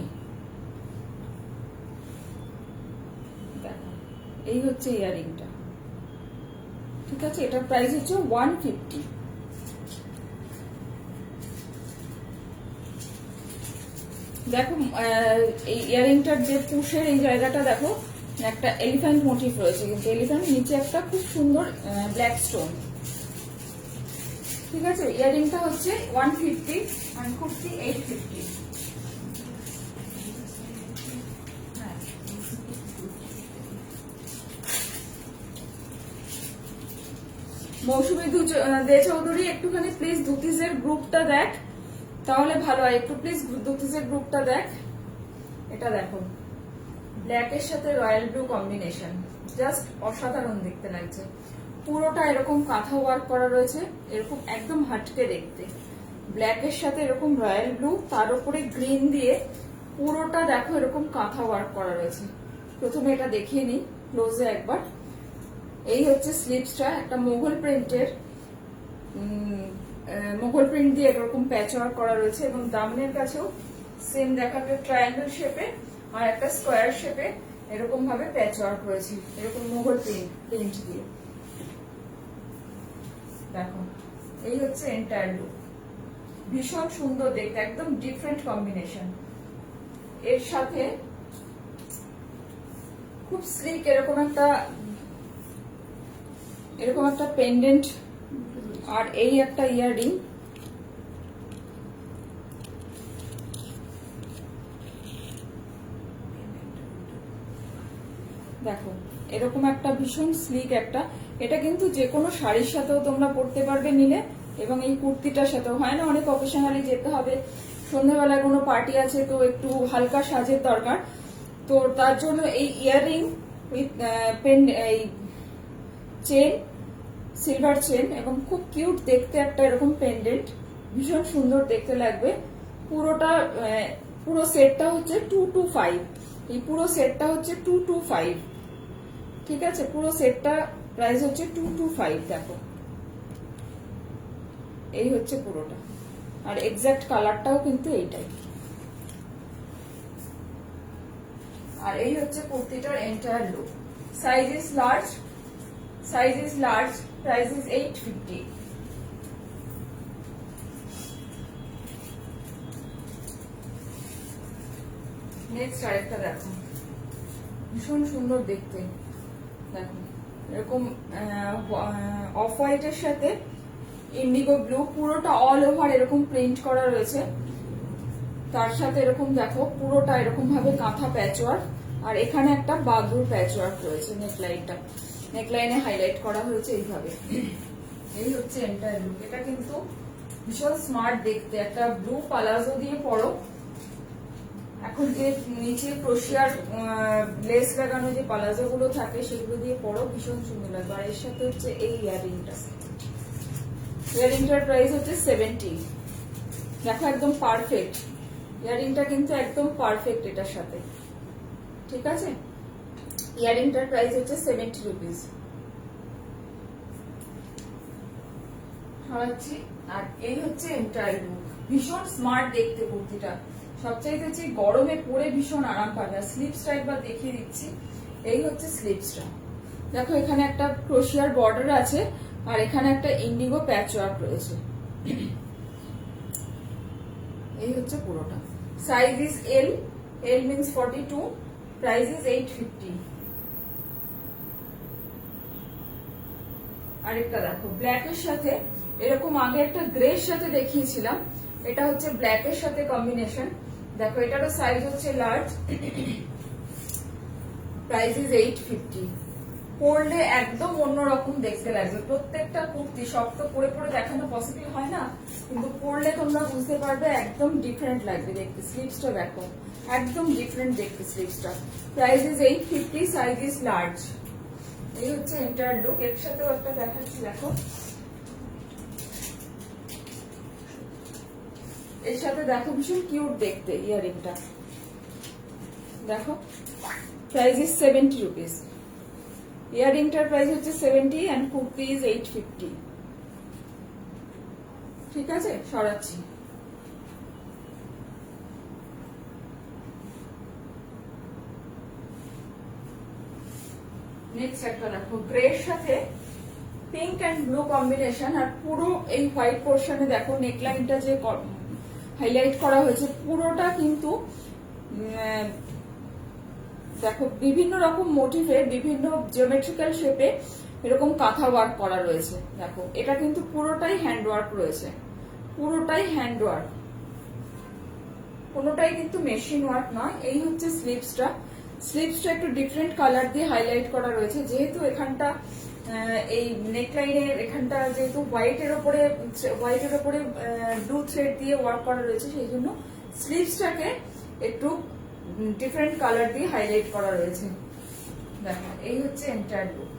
দেখো এই হচ্ছে ইয়ারিংটা। ঠিক আছে, এটার প্রাইস হচ্ছে 150। দেখো এই ইয়ারিংটার যে পুশের এই জায়গাটা দেখো একটা এলিফ্যান্ট মোটিভ রয়েছে, কিন্তু এলিফ্যান্ট নিচে একটা খুব সুন্দর ব্ল্যাক স্টোন। ঠিক আছে, ইয়ারিংটা হচ্ছে 150 আর কুর্তি 850। মৌসুমী দে চৌধুরী, একটুখানি প্লিজ দুতিজের গ্রুপটা দেখ, তাহলে ভালো হয়। একটু প্লিজ দুতিজের গ্রুপটা দেখ। এটা দেখো ব্ল্যাকের সাথে রয়্যাল ব্লু কম্বিনেশন, জাস্ট অসাধারণ দেখতে লাগছে। পুরোটা এরকম কাঁথা ওয়ার্ক করা রয়েছে, এরকম একদম হাটকে দেখতে। ব্ল্যাকের সাথে এরকম রয়্যাল ব্লু, তার উপরে গ্রিন দিয়ে পুরোটা দেখো এরকম কাঁথা ওয়ার্ক করা রয়েছে। প্রথমে এটা দেখিয়ে নিই ক্লোজে একবার। এই হচ্ছে স্লিভসটা, একটা মোগল প্রিন্টের, মোগল প্রিন্ট দিয়ে এরকম প্যাচ ওয়ার্ক করা রয়েছে, এবং দামনের কাছেও সেম দেখাবে ট্রায়াঙ্গেল শেপে আর একটা স্কোয়ার শেপে এরকম ভাবে প্যাচ ওয়ার্ক রয়েছে, এরকম মোগল প্রিন্ট দিয়ে। দেখো এই হচ্ছে এন্টায়ার লুক, ভীষণ সুন্দর দেখতে, একদম ডিফারেন্ট কম্বিনেশন। এর সাথে খুব স্লিক এরকম একটা পেন্ডেন্ট, আর এই একটা ইয়াররিং। দেখো এরকম একটা ভীষণ স্লিক একটা, এটা কিন্তু যে কোনো শাড়ির সাথেও তোমরা পরতে পারবে নিলে, এবং এই কুর্তিটার সাথেও। হয় না অনেক অকেশনালি যেতে হবে সন্ধ্যাবেলায় কোনো পার্টি আছে, তো একটু হালকা সাজের দরকার, তো তার জন্য এই ইয়াররিং উইথ পেন, এই চেন, সিলভার চেন এবং খুব কিউট দেখতে একটা এরকম পেন্ডেন্ট, ভীষণ সুন্দর দেখতে লাগবে। পুরোটা পুরো সেটটা হচ্ছে 225, এই পুরো সেটটা হচ্ছে 225, ঠিক আছে? পুরো সেটটা প্রাইস হচ্ছে 225। দেখো এই হচ্ছে পুরোটা, আর এক্সাক্ট কালারটাও কিন্তু এইটাই। আর এই হচ্ছে কুর্তিটার entire look. Size is large, price is 850। Next আরেকটা দেখো, ভীষণ সুন্দর দেখতে। দেখো এরকম অফ হোয়াইটের সাথে ইন্ডিগো ব্লু, পুরোটা অল ওভার এরকম প্রিন্ট করা রয়েছে, তার সাথে এরকম দেখো পুরোটা এরকম ভাবে কাঁথা প্যাচওয়ার্ক, আর এখানে একটা বাগরুর প্যাচওয়ার্ক রয়েছে। নেকলাইনে হাইলাইট করা হয়েছে এইভাবে। এই হচ্ছে এন্টায়ার লুক। এটা কিন্তু ভীষণ স্মার্ট দেখতে, একটা ব্লু পালাজো দিয়ে পরো, এখন যে নিচে ক্রোশিয়ার লেস লাগানো যে পালাজো গুলো থাকে সেগুলো দিয়ে পরো, ভীষণ সুন্দর লাগবে। আর এর সাথে হচ্ছে এই ইয়ারিংটার প্রাইস হচ্ছে 70। দেখো একদম পারফেক্ট, ইয়ারিংটা কিন্তু একদম পারফেক্ট এটার সাথে, ঠিক আছে? ইয়ারিংটার প্রাইস হচ্ছে 70 রুপিস। আর এই হচ্ছে এন্টায়ার লুক, ভীষণ স্মার্ট দেখতে কুর্তিটা। সবচাইতে হচ্ছে গরমে পরে ভীষণ আরাম পাবে। আর স্লিভসটা একবার দেখিয়ে দিচ্ছি, এই হচ্ছে স্লিভসটা। দেখো এখানে একটা ক্রোশিয়ার বর্ডার আছে, আর এখানে একটা ইন্ডিগো প্যাচওয়ার্ক রয়েছে। এই হচ্ছে পুরোটা। Size is L means 42, price is 850। আরেকটা দেখো ব্ল্যাকের সাথে এরকম, আগে একটা গ্রের সাথে দেখিয়েছিলাম, এটা হচ্ছে ব্ল্যাকের সাথে কম্বিনেশন। দেখো এটারও সাইজ হচ্ছে লার্জ, প্রাইস ইজ 850। পরলে একদম অন্যরকম দেখতে লাগবে। প্রত্যেকটা কুর্তি সব তো পরে পরে দেখানো পসিবল হয় না, কিন্তু পরলে তোমরা বুঝতে পারবে একদম ডিফারেন্ট লাগবে দেখতে। স্লিভসটা দেখো একদম ডিফারেন্ট দেখতে স্লিভসটা। Price is 850, size is large. এই হচ্ছে এন্টায়ার লুক। এর সাথেও একটা দেখাচ্ছি, দেখো এর সাথে দেখো ভীষণ কিউট দেখতে ইয়ারিংটা। দেখো প্রাইস ইজ 70 রুপিস। ইয়ারিংটার প্রাইস হচ্ছে 70 এন্ড কুর্তি ইজ 850। ঠিক আছে, সরাচ্ছি। নেক্সট একটা দেখো গ্রের সাথে পিঙ্ক এন্ড ব্লু কম্বিনেশন, আর পুরো এই হোয়াইট পোর্শনে দেখো নেকলাইনটা যে হাইলাইট করা হয়েছে পুরোটা কিন্তু দেখো বিভিন্ন রকম মোটিভে, বিভিন্ন জিওমেট্রিক্যাল শেপে এরকম কাঁথা ওয়ার্ক করা রয়েছে। দেখো এটা কিন্তু পুরোটাই হ্যান্ড ওয়ার্ক রয়েছে, পুরোটাই হ্যান্ড ওয়ার্ক, কোনোটাই কিন্তু মেশিন ওয়ার্ক নয়। এই হচ্ছে স্লিভসটা। স্লিভসটা একটু ডিফারেন্ট কালার দিয়ে হাইলাইট করা রয়েছে, যেহেতু এখানটা এই নেকলাইনের এখানটা যেহেতু হোয়াইটের ওপরে ব্লু থ্রেড দিয়ে ওয়ার্ক করা রয়েছে, সেই জন্য স্লিভসটাকে একটু ডিফারেন্ট কালার দিয়ে হাইলাইট করা রয়েছে। দেখো এই হচ্ছে এন্টায়ার লুক।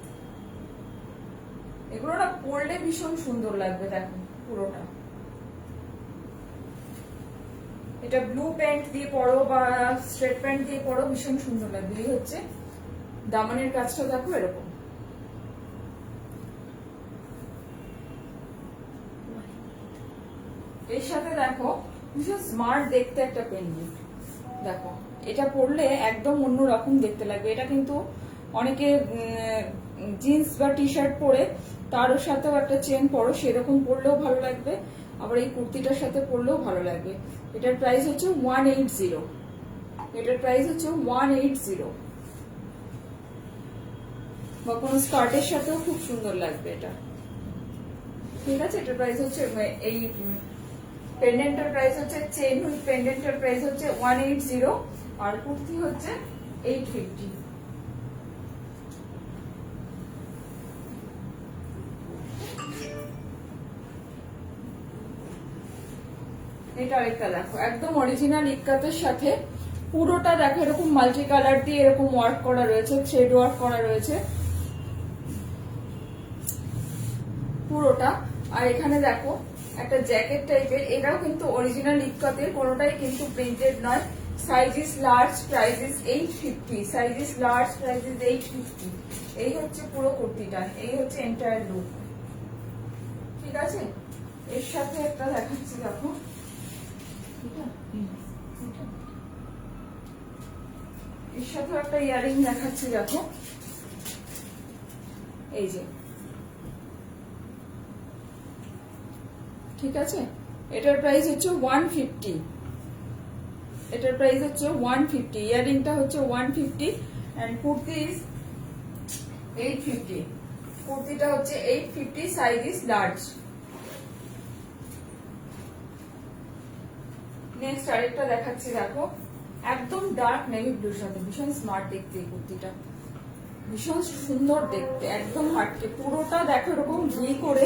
এগুলো না পরলে ভীষণ সুন্দর লাগবে। দেখো পুরোটা, এটা ব্লু প্যান্ট দিয়ে পরো বা স্ট্রেট প্যান্ট দিয়ে পরো, ভীষণ সুন্দর লাগবে। এই হচ্ছে দামানের কাজটা, দেখো এরকম। এর সাথে দেখো ভীষণ স্মার্ট দেখতে একটা পেন্ডেন্ট। দেখো এটা পরলে একদম অন্যরকম দেখতে লাগবে। এটা কিন্তু অনেকে জিন্স বা টি শার্ট পরে তার সাথেও একটা চেন পরো, সেরকম পরলেও ভালো লাগবে, আবার এই কুর্তিটার সাথে পরলেও ভালো লাগবে। এটার প্রাইস হচ্ছে 180। এটার প্রাইস হচ্ছে 180, বা কোনো স্কার্টের সাথেও খুব সুন্দর লাগবে এটা। ঠিক আছে, এটার প্রাইস হচ্ছে, এই পেন্ডেন্টের প্রাইস হচ্ছে, চেন উইথ পেন্ডেন্টের প্রাইস হচ্ছে 180, আর কুর্তি হচ্ছে 850। এটা আরেকটা দেখো, একদম অরিজিনাল ইক্কাতের সাথে পুরোটা দেখো এরকম মাল্টি কালার দিয়ে এরকম ওয়ার্ক করা রয়েছে, থ্রেড ওয়ার্ক করা রয়েছে পুরোটা। আর এখানে দেখো একটা জ্যাকেট টাইপের, এটাও কিন্তু অরিজিনাল ইক্কাতের, কোনোটাই কিন্তু প্রিন্টেড নয়। Size is large, price is 850, size is large, price is 850। এই হচ্ছে পুরো কুর্তিটা, এই হচ্ছে এন্টায়ার লুক। ঠিক আছে, এর সাথে একটা দেখাচ্ছি দেখো, এর সাথে একটা ইয়ারিং দেখাচ্ছি দেখো, এই যে। ঠিক আছে, এটার প্রাইস হচ্ছে 150, এটার প্রাইস হচ্ছে 150, ইয়ারিংটা হচ্ছে 150 এন্ড কুর্তি ইজ 850, কুর্তিটা হচ্ছে 850, সাইজ ইজ লার্জ। নেক্সট আরেকটা দেখাচ্ছি দেখো, একদম ডার্ক নেভি ব্লুর সাথে, ভীষণ স্মার্ট দেখতে এই কুর্তিটা, ভীষণ সুন্দর দেখতে, একদম হাটকে পুরোটা দেখো এরকম ভি করে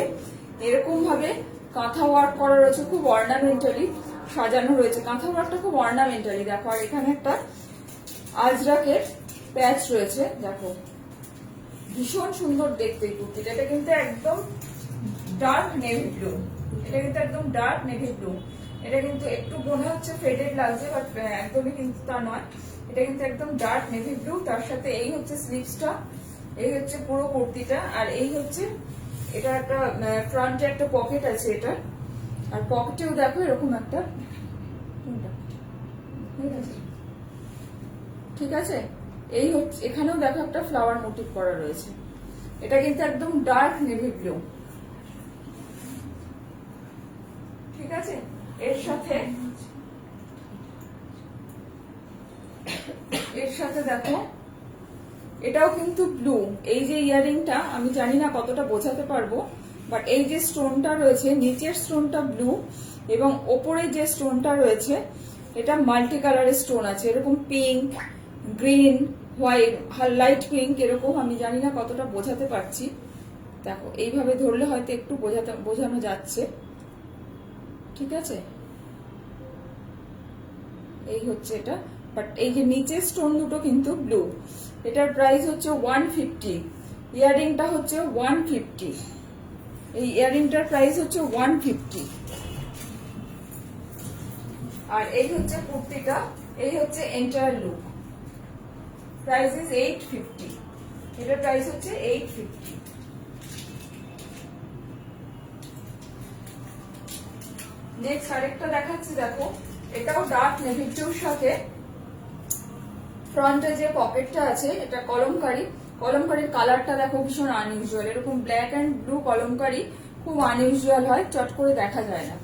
এরকম ভাবে কাঁথা ওয়ার্ক করা রয়েছে, খুব অর্নামেন্টালি সাজানো রয়েছে, কাঁথা ওয়ার্কটা খুব অর্নামেন্টালি দেখো। আর এখানে একটা আজরাকের প্যাচ রয়েছে দেখো, ভীষণ সুন্দর দেখতে এই কুর্তিটা। এটা কিন্তু একদম ডার্ক নেভি ব্লু, এটা কিন্তু একদম ডার্ক নেভি ব্লু, এটা কিন্তু একটু মনে হচ্ছে ফেডেড লাগছে বাট একদমই কিন্তু তা নয়, এটা কিন্তু একদম ডার্ক নেভি ব্লু। তার সাথে এই হচ্ছে স্লিভসটা, এই হচ্ছে পুরো কুর্তিটা, আর এই হচ্ছে এটা একটা ফ্রন্টে একটা পকেট আছে এটা, আর পকেটেও দেখো এরকম একটা, ঠিক আছে, এই হচ্ছে এখানেও দেখো একটা ফ্লাওয়ার মোটিভ করা রয়েছে, এটা কিন্তু একদম ডার্ক নেভি ব্লু। ঠিক আছে, এর সাথে দেখো এটাও কিন্তু ব্লু। এই যে ইয়ারিংটা আমি জানি না কতটা বোঝাতে পারবো, বাট এই যে স্টোনটা রয়েছে, নিচের স্টোনটা ব্লু এবং ওপরে যে স্টোনটা রয়েছে এটা মাল্টি কালারের স্টোন আছে, এরকম pink, green, white, light pink এরকম, আমি জানি না কতটা বোঝাতে পারছি। দেখো এইভাবে ধরলে হয়তো একটু বোঝানো যাচ্ছে। ঠিক আছে, এই হচ্ছে এটা, বাট এই যে নিচের স্টোন দুটো কিন্তু ব্লু। এটার প্রাইস হচ্ছে 150, ইয়ারিংটা হচ্ছে 150, এই ইয়ারিংটার প্রাইস হচ্ছে 150। আর এই হচ্ছে কুর্তিটা, এই হচ্ছে এন্টায়ার লুক, প্রাইস ইজ 850, এটার প্রাইস হচ্ছে 850। নেক্সট আরেকটা দেখাচ্ছি দেখো, এটাও ডার্ক নেভি ব্লুর সাথে ফ্রন্টে যে পকেটটা আছে এটা কলমকারির কালারটা দেখো ভীষণ আনইউজুয়াল, এরকম ব্ল্যাক এন্ড ব্লু কলমকারি খুব আনইউজুয়াল হয়, চট করে দেখা যায় না।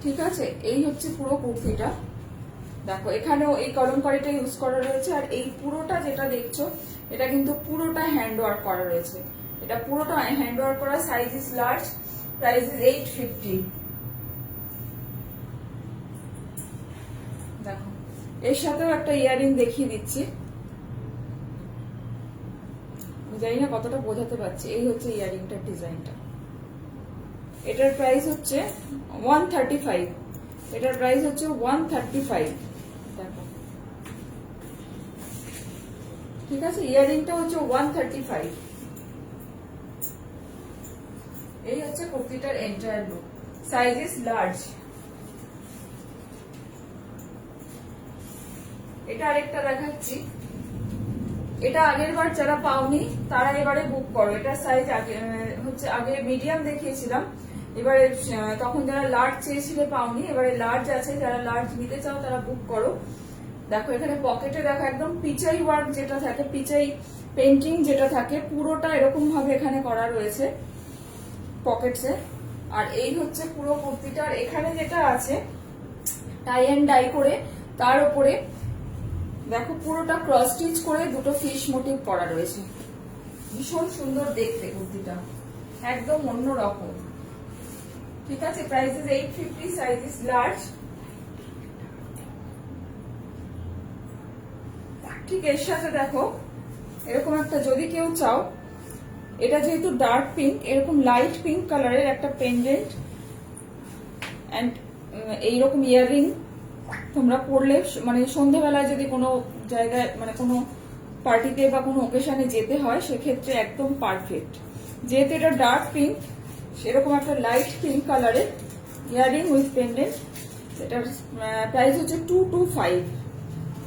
ঠিক আছে, এই হচ্ছে পুরো কুর্তিটা দেখো, এখানেও এই কলমকারিটা ইউজ করা রয়েছে। আর এই পুরোটা যেটা দেখছো এটা কিন্তু পুরোটা হ্যান্ড ওয়ার্ক করা রয়েছে, এটা পুরোটা হ্যান্ড ওয়ার্ক করা, size is large, price is 850। দেখো এর সাথেও একটা ইয়ারিং দেখিয়ে দিচ্ছি, জানি না কতটা বোঝাতে পারছি। এই হচ্ছে ইয়ারিংটার ডিজাইনটা, এটার প্রাইস হচ্ছে 135, এটার প্রাইস হচ্ছে 135। দেখো ঠিক আছে, ইয়ারিংটা হচ্ছে 135। এই হচ্ছে কুর্তিটার entire look, size is large. এটা আরেকটা দেখাচ্ছি, এটা আগের বার যারা পাওনি তারা এবারে বুক করো, এটা সাইজ আগে মিডিয়াম দেখিয়েছিলাম, এবারে তখন যারা লার্জ চেয়েছিলে পাওনি, এবারে লার্জ আছে, যারা লার্জ নিতে চাও তারা বুক করো। দেখো এখানে পকেটে দেখো একদম পিচাই ওয়ার্ক যেটা থাকে, পিচাই পেন্টিং যেটা থাকে পুরোটা এরকম ভাবে এখানে করা রয়েছে পকেটসে। আর এই হচ্ছে পুরো কুর্তিটার, এখানে যেটা আছে টাই এন্ড ডাই করে তার উপরে দেখো পুরোটা ক্রস স্টিচ করে দুটো ফিশ মোটিভ করা রয়েছে, ভীষণ সুন্দর দেখতে কুর্তিটা, একদম অন্য রকম। ঠিক আছে, price is 850, size is large. ঠিক এর সাথে দেখো এরকম একটা, যদি কেউ চাও, এটা যেহেতু ডার্ক পিঙ্ক, এরকম লাইট পিঙ্ক কালারের একটা পেন্ডেন্ট এন্ড এইরকম ইয়াররিং তোমরা পরলে মানে সন্ধ্যেবেলায় যদি কোনো জায়গায় মানে কোনো পার্টিতে বা কোনো ওকেশনে যেতে হয় সেক্ষেত্রে একদম পারফেক্ট। যেহেতু এটা ডার্ক পিঙ্ক, সেরকম একটা লাইট পিঙ্ক কালারের ইয়াররিং উইথ পেন্ডেন্ট। এটার প্রাইস হচ্ছে 225।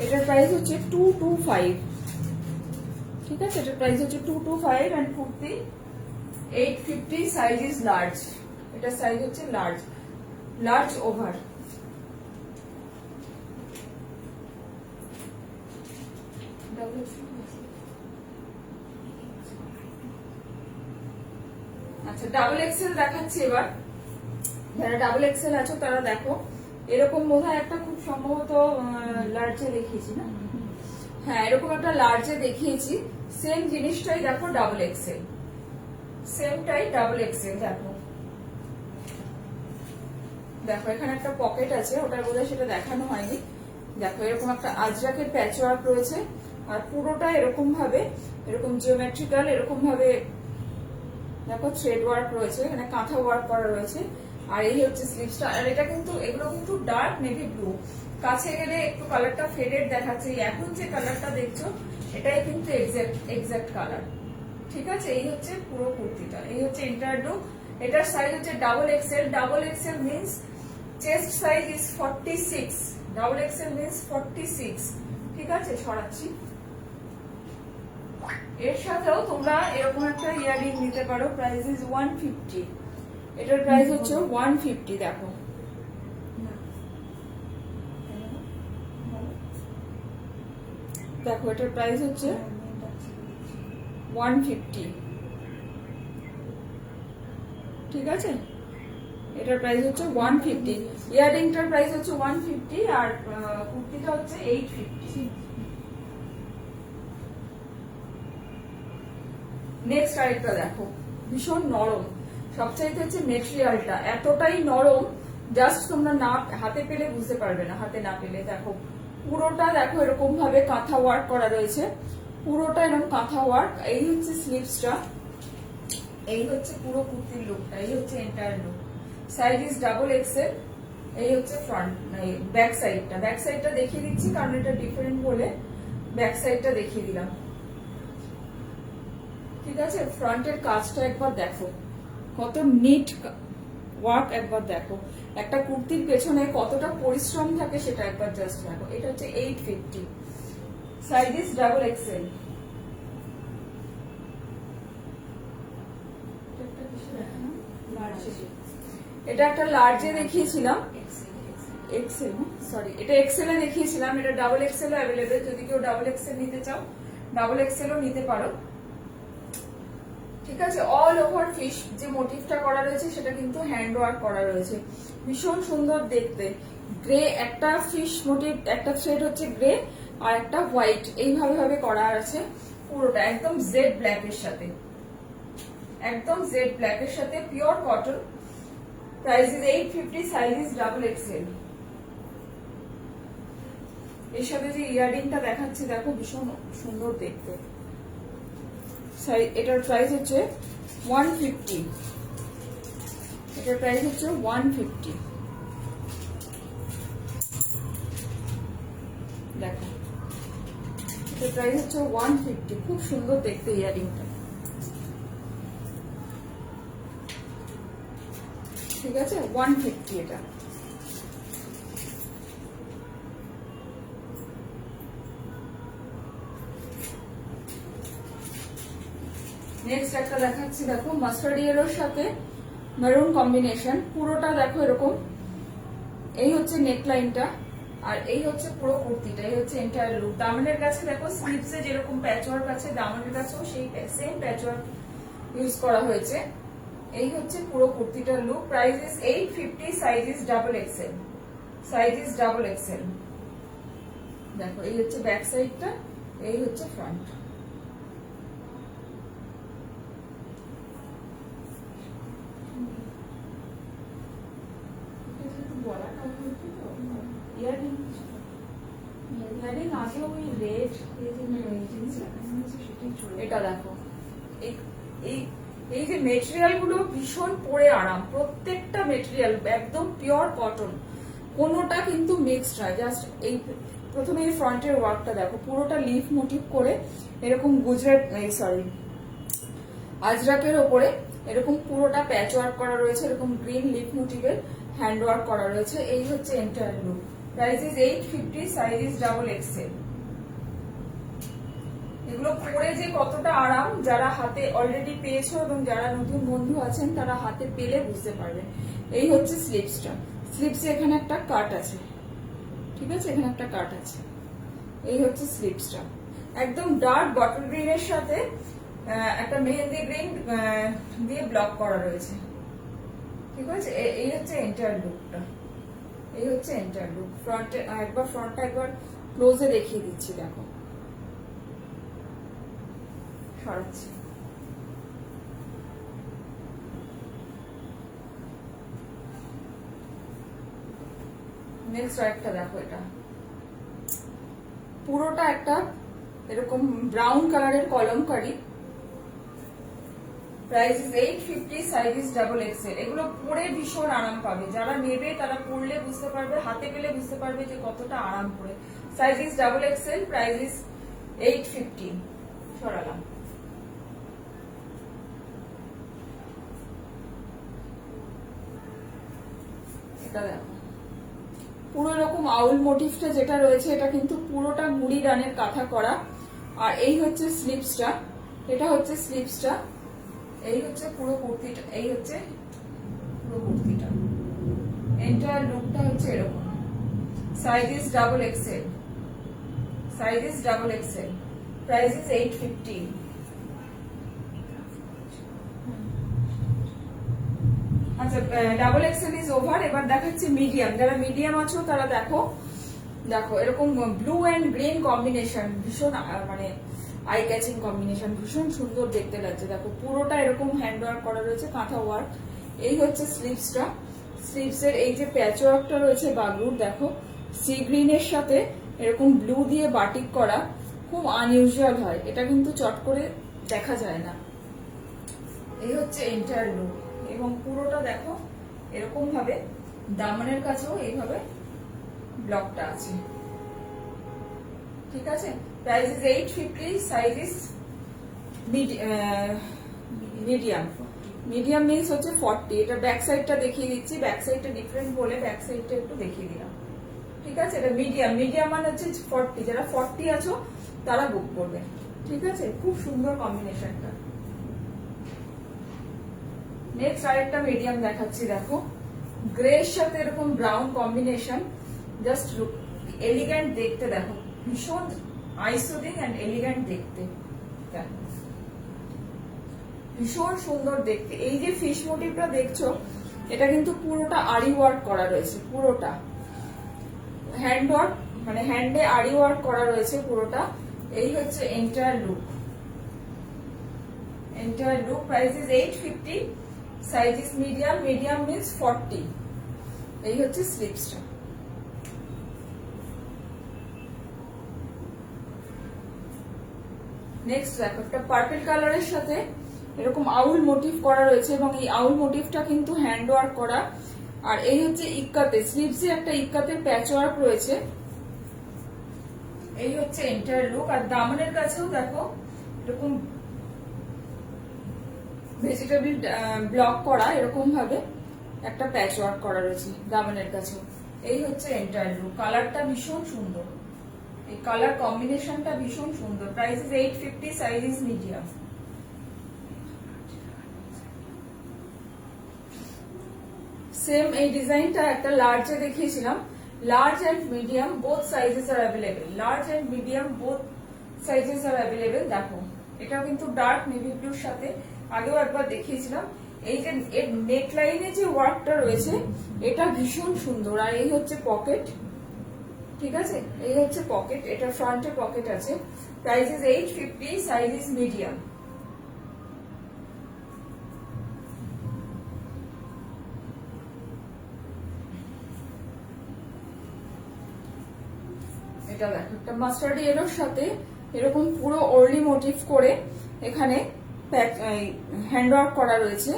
এটার প্রাইস হচ্ছে 225। ঠিক আছে, এটার প্রাইস হচ্ছে 225 and kurti 850, size is large. এটা সাইজ হচ্ছে লার্জ ওভার। আচ্ছা, ডাবল এক্সেল দেখাচ্ছি এবার। যারা ডাবল এক্সেল আছো তারা দেখো, এরকম বোধহয় একটা খুব সম্ভবত লার্জে দেখিয়েছি না? হ্যাঁ, এরকম একটা লার্জে দেখিয়েছি। সেম জিনিসটাই দেখো ডাবল এক্সেল, সেমটাই ডাবল এক্সেল। দেখো দেখো এখানে একটা পকেট আছে, ওটার বোধহয় সেটা দেখানো হয়নি। দেখো এরকম একটা আজরাকের প্যাচ ওয়ার্ক রয়েছে, আর পুরোটা এরকম ভাবে, এরকম জিওমেট্রিক্যাল এরকম ভাবে দেখো থ্রেড ওয়ার্ক রয়েছে, এখানে কাঁথা ওয়ার্ক করা রয়েছে। আর এই হচ্ছে স্লিভসটা। আর এটা কিন্তু এগুলো কিন্তু ডার্ক নেভি ব্লু, কাছে গেলে একটু কালারটা ফেডেড দেখাচ্ছে। এখন যে কালারটা দেখছো এটাই কিন্তু এক্সাক্ট কালার। ঠিক আছে, এই হচ্ছে পুরো কুর্তিটা, এই হচ্ছে এন্টায়ার লুক। এটার সাইজ হচ্ছে double XL. Double XL means chest size is 46। Double XL means 46। ঠিক আছে, সরাচ্ছি। এর সাথেও তোমরা এরকম একটা ইয়াররিং নিতে পারো। Price is 150। এটার প্রাইস হচ্ছে 150। দেখো দেখো এটার প্রাইস হচ্ছে 150। ঠিক আছে, এটার প্রাইস হচ্ছে 150। ইয়াররিংটার প্রাইস হচ্ছে 150 আর কুর্তিটা হচ্ছে 850। নেক্সট আরেকটা দেখো, ভীষণ নরম। সবচাইতে হচ্ছে মেটেরিয়ালটা এতটাই নরম, জাস্ট তোমরা না হাতে পেলে বুঝতে পারবে না, হাতে না পেলে। দেখো পুরোটা দেখো এরকম ভাবে কাঁথা ওয়ার্ক করা রয়েছে, পুরোটা এরকম কাঁথা ওয়ার্ক। এই হচ্ছে স্লিভসটা, এই হচ্ছে পুরো কুর্তির লুকটা, এই হচ্ছে entire look. Size is double Excel. এই হচ্ছে ফ্রন্ট ব্যাক সাইডটা। ব্যাক সাইডটা দেখিয়ে দিচ্ছি কারণ এটা ডিফারেন্ট বলে ব্যাক সাইডটা দেখিয়ে দিলাম। ঠিক আছে, ফ্রন্টের কাজটা একবার দেখো, কত নিট ওয়ার্ক একবার দেখো। একটা কুর্তির পেছনে কতটা পরিশ্রম থাকে সেটা একবার জাস্ট দেখো। এটা হচ্ছে 850। Size is double Excel. এটা একটা লার্জে দেখিয়েছিলাম, এক্সেল, সরি এটা এক্সেল এ দেখিয়েছিলাম। এটা ডাবল এক্সেল অ্যাভেলেবেল, যদি কেউ ডাবল এক্সেল নিতে চাও ডাবল এক্সেলও নিতে পারো। ঠিক আছে, অল ওভার ফিশ যে মোটিভটা করা রয়েছে সেটা কিন্তু হ্যান্ড ওয়ার্ক করা রয়েছে, ভীষণ সুন্দর দেখতে। গ্রে একটা ফিশ মোটিভ, একটা থ্রেড হচ্ছে গ্রে আর একটা হোয়াইট, এইভাবে ভাবে করা আছে পুরোটা। একদম জেড ব্ল্যাক এর সাথে, একদম জেড ব্ল্যাক এর সাথে, pure cotton. Price is 850। Size is double Excel. এর সাথে যে ইয়াররিংটা দেখাচ্ছি দেখো, ভীষণ সুন্দর দেখতে। এটার প্রাইস হচ্ছে 150। এটার প্রাইস হচ্ছে 150। দেখো এটার প্রাইস হচ্ছে 150। খুব সুন্দর দেখতে ইয়াররিংটা। ঠিক আছে, 150 এটা। নেক্সট একটা দেখাচ্ছি দেখো, মাস্টার্ড ইয়েলোর সাথে মেরুন কম্বিনেশন। পুরোটা দেখো এরকম, এই হচ্ছে নেকলাইনটা আর এই হচ্ছে পুরো কুর্তিটা, এই হচ্ছে এন্টায়ার লুক। দামনের কাছে দেখো স্লিভসে যেরকম প্যাচওয়ার্ক আছে, দামনের কাছেও সেই সেম প্যাচওয়ার্ক ইউজ করা হয়েছে। এই হচ্ছে পুরো কুর্তিটার লুক। Price is 850। Size is double XL. Size is double XL. দেখো এই হচ্ছে ব্যাক সাইডটা, এই হচ্ছে ফ্রন্ট। এটা দেখো, এই যে মেটেরিয়াল গুলো ভীষণ পরে আরাম, প্রত্যেকটা মেটেরিয়াল একদম পিওর কটন। কোনোটা কিন্তু মিক্সড নয়, জাস্ট এই প্রথমে এই ফ্রন্টের ওয়ার্কটা দেখো, পুরোটা লিফ মোটিভ করে এরকম গুজরাট সরি আজরাকের ওপরে এরকম পুরোটা প্যাচ ওয়ার্ক করা রয়েছে, এরকম গ্রিন লিফ মোটিভের হ্যান্ড ওয়ার্ক করা রয়েছে। এই হচ্ছে entire look. Price is 850, size is XXL। এগুলো পরে যে কতটা আরাম, যারা হাতে অলরেডি পেয়েছো এবং যারা নতুন বন্ধু আছেন তারা হাতে পেলে বুঝতে পারবে। এই হচ্ছে স্লিভসটা, স্লিভসে এখানে একটা কাট আছে, ঠিক আছে, এখানে একটা কাট আছে। এই হচ্ছে স্লিভসটা, একদম ডার্ক বটল গ্রিনের সাথে একটা মেহেন্দি গ্রিন দিয়ে ব্লক করা রয়েছে, ঠিক আছে। এই হচ্ছে এন্টায়ার লুকটা, এই হচ্ছে এন্টায়ার লুক। ফ্রন্টে ফ্রন্টটা একবার ক্লোজে দেখিয়ে দিচ্ছি, দেখো সরাচ্ছি। নেক্সট একটা দেখো, এটা পুরোটা একটা এরকম ব্রাউন কালারের kalamkari. Price is 850, size is XXL। এগুলো পরে ভীষণ আরাম পাবে, যারা নেবে তারা পরলে বুঝতে পারবে, হাতে পেলে বুঝতে পারবে যে কতটা আরাম পরে। Size is XXL, price is 850। সরালাম। এটা দেখো, পুরো এরকম আউল মোটিভটা যেটা রয়েছে এটা কিন্তু পুরোটা মুড়ি রানের কাঁথা করা। আর এই হচ্ছে স্লিভসটা, এটা হচ্ছে স্লিভসটা, এই হচ্ছে পুরো কুর্তিটা, এই হচ্ছে পুরো কুর্তিটা। এন্টায়ার লুকটা হচ্ছে এরকম। Size is XXL, size is XXL, price is 850। আচ্ছা, XXL ইজ ওভার। এবার দেখাচ্ছি মিডিয়াম। যারা মিডিয়াম আছো তারা দেখো, দেখো এরকম ব্লু এন্ড গ্রিন কম্বিনেশন, ভীষণ মানে আই ক্যাচিং কম্বিনেশন, ভীষণ সুন্দর দেখতে লাগছে। দেখো পুরোটা এরকম হ্যান্ড ওয়ার্ক করা রয়েছে, কাঁথা ওয়ার্ক। এই হচ্ছে স্লিভসটা, স্লিভসের এই যে প্যাচ ওয়ার্কটা রয়েছে বাগরুর, দেখো সি গ্রিনের সাথে এরকম ব্লু দিয়ে বাটিক করা, খুব আনইউজুয়াল হয়, এটা কিন্তু চট করে দেখা যায় না। এই হচ্ছে এন্টায়ার লুক, এবং পুরোটা দেখো এরকম ভাবে দামনের কাছেও এইভাবে ব্লকটা আছে, ঠিক আছে। Price is 850, size is medium. Medium means হচ্ছে 40। এটা ব্যাক সাইডটা দেখিয়ে দিচ্ছি, ব্যাক সাইডটা ডিফারেন্ট বলে ব্যাক সাইডটা একটু দেখিয়ে দিলাম, ঠিক আছে। এটা মিডিয়াম, মিডিয়াম মানে হচ্ছে 40। যারা 40 আছো তারা বুক করবে, ঠিক আছে। খুব সুন্দর কম্বিনেশনটা। নেক্সট আরেকটা মিডিয়াম দেখাচ্ছি, দেখো গ্রের সাথে এরকম ব্রাউন কম্বিনেশন, জাস্ট এলিগ্যান্ট দেখতে, দেখো ভীষণ আইসোডিং এন্ড এলিগ্যান্ট দেখতে, ভীষণ সুন্দর দেখতে। এই যে ফিশ মোটিভটা দেখছো এটা কিন্তু পুরোটা আরি ওয়ার্ক করা রয়েছে, পুরোটা হ্যান্ড ওয়ার্ক, মানে হ্যান্ডে আরি ওয়ার্ক করা রয়েছে পুরোটা। এই হচ্ছে entire look, entire look. Price is 850, size is medium, medium means 40। এই হচ্ছে স্লিভসটা। নেক্সট দেখো, একটা পার্পল কালারের সাথে এরকম আউল মোটিভ করা রয়েছে, এবং এই আউল মোটিভটা কিন্তু হ্যান্ড ওয়ার্ক করা। আর এই হচ্ছে ইক্কাতে, স্লিভসে একটা ইক্কাতের প্যাচ ওয়ার্ক রয়েছে। এই হচ্ছে এন্টায়ার লুক। আর দামনের কাছেও দেখো এরকম ভেজিটেবল ব্লক করা, এরকম ভাবে একটা প্যাচ ওয়ার্ক করা রয়েছে দামনের কাছেও। এই হচ্ছে এন্টায়ার লুক। কালারটা ভীষণ সুন্দর, এই কালার কম্বিনেশনটা ভীষণ সুন্দর। Price is 850, size is medium. Same এই ডিজাইনটা একটা লার্জে দেখিয়েছিলাম, large and medium both sizes are available, large and medium both sizes are available. দেখো এটাও কিন্তু ডার্ক নেভি ব্লুর সাথে আগেও একবার দেখিয়েছিলাম। এই যে নেক লাইনে যে ওয়ার্কটা রয়েছে এটা ভীষণ সুন্দর। আর এই হচ্ছে পকেট, ঠিক আছে, এই হচ্ছে পকেট, এটা ফ্রন্টে পকেট আছে। Price is 850, size is medium. এটা দেখো একটা মাস্টার্ড ইয়েলোর সাথে এরকম পুরো ওরলি মোটিভ করে এখানে হ্যান্ড ওয়ার্ক করা রয়েছে।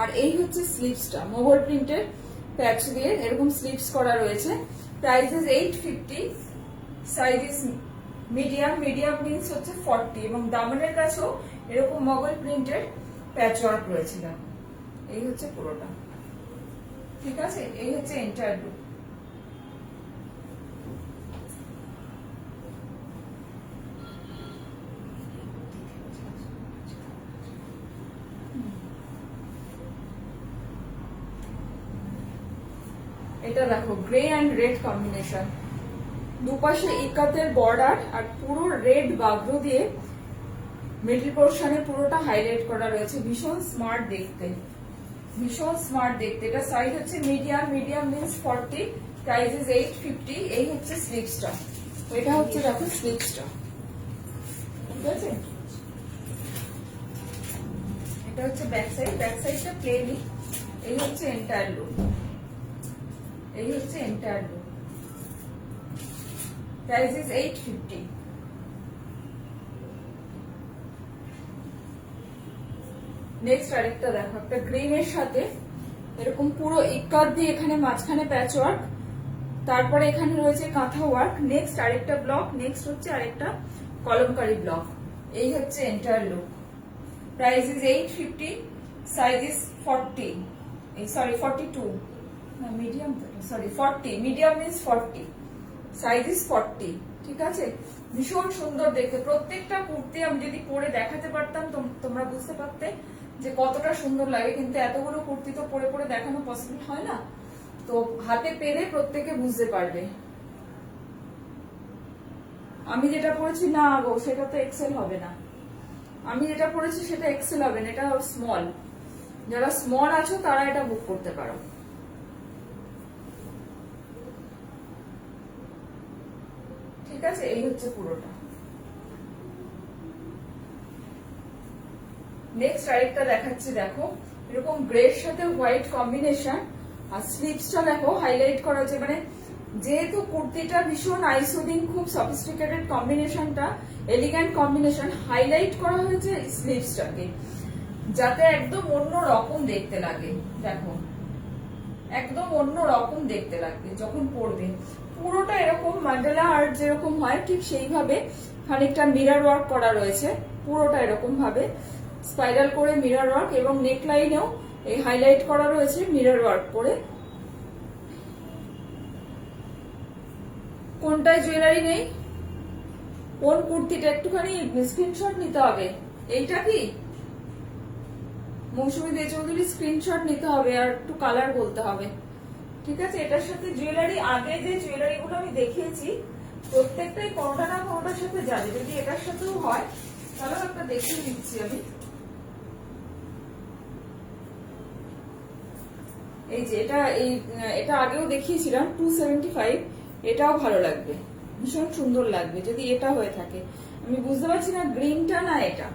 আর এই হচ্ছে স্লিভসটা, মোগল প্রিন্টের প্যাচ দিয়ে এরকম স্লিপস করা রয়েছে। Price is 850, size is medium, medium means হচ্ছে 40 এবং দামনের কাছেও এরকম মগল প্রিন্টের প্যাচ ওয়ার্ক রয়েছে। এই হচ্ছে পুরোটা, ঠিক আছে। এই হচ্ছে এন্টায়ার লুক। এটা দেখো গ্রে অ্যান্ড রেড কম্বিনেশন, দুপাশে ইকাতের বর্ডার আর পুরো রেড বাগ্রো দিয়ে মিডল পোর্শনে পুরোটা হাইলাইট করা রয়েছে। ভীষণ স্মার্ট দেখতে, ভীষণ স্মার্ট দেখতে। এটা সাইজ হচ্ছে medium, medium means 40, price is 850। এই হচ্ছে স্লিভসটা, এটা হচ্ছে দেখো স্লিভসটা, ঠিক আছে। এটা হচ্ছে ব্যাক সাইড, ব্যাক সাইডটা প্লেনই। এই হচ্ছে এন্টায়ার লুক, এই হচ্ছে entire look. Price is 850। Next আরেকটা দেখো, একটা গ্রিন এর সাথে এরকম পুরো ইকাত দিয়ে এখানে মাঝখানে প্যাচ ওয়ার্ক, তারপরে এখানে রয়েছে কাঁথা ওয়ার্ক। নেক্সট আরেকটা ব্লক, নেক্সট হচ্ছে আরেকটা কলমকারি ব্লক। এই হচ্ছে entire look. Price is 850, size is 40, sorry 42, medium, sorry 40, medium means 40, size is 40, ঠিক আছে। ভীষণ সুন্দর দেখতে। প্রত্যেকটা কুর্তি আমি যদি পরে দেখাতে পারতাম তোমরা বুঝতে পারতে যে কতটা সুন্দর লাগে, কিন্তু এতগুলো কুর্তি তো পরে পরে দেখানো পসিবল হয় না, তো হাতে পেরে প্রত্যেকে বুঝতে পারবে। আমি যেটা পরেছি না গো, সেটা তো এক্সেল হবে না। আমি যেটা পরেছি সেটা এক্সেল হবে না, এটা স্মল। যারা স্মল আছো তারা এটা বুক করতে পারো, ঠিক আছে। এই হচ্ছে পুরোটা। নেক্সট আরেকটা দেখাচ্ছি, দেখো এরকম গ্রের সাথে হোয়াইট কম্বিনেশন, আর স্লিভসটা দেখো হাইলাইট করা হয়েছে। মানে যেহেতু কুর্তিটা ভীষণ আইসোডিং, খুব সফিস্টিকেটেড কম্বিনেশনটা, এলিগ্যান্ট কম্বিনেশন, হাইলাইট করা হয়েছে স্লিভসটাকে, যাতে একদম অন্য রকম দেখতে লাগে। দেখো একদম অন্য রকম দেখতে লাগবে যখন পরবে। পুরোটা এরকম মান্ডালা আর্ট যেরকম হয় ঠিক সেইভাবে খানিকটা মিরর ওয়ার্ক করা রয়েছে, পুরোটা এরকম ভাবে স্পাইরাল করে মিরর ওয়ার্ক, এবং নেক লাইনেও এই হাইলাইট করা রয়েছে মিরর ওয়ার্ক করে। কোনটায় জুয়েলারি নেই, কোন কুর্তিটা একটুখানি স্ক্রিনশট নিতে হবে। এইটা কি মৌসুমী দে চৌধুরী, স্ক্রিনশট নিতে হবে আর একটু কালার বলতে হবে, ঠিক আছে। এটার সাথে জুয়েলারি, আগে যে জুয়েলারি গুলো আমি দেখিয়েছি প্রত্যেকটাই কোনটা না কোনটার সাথে যাবে। যদি এটার সাথেও হয় তাহলে একটা দেখিয়ে দিচ্ছি আমি। এই যে এটা আগেও দেখিয়েছিলাম 275, এটাও ভালো লাগবে, ভীষণ সুন্দর লাগবে যদি এটা হয়ে থাকে। আমি বুঝতে পারছি না গ্রিনটা না এটা,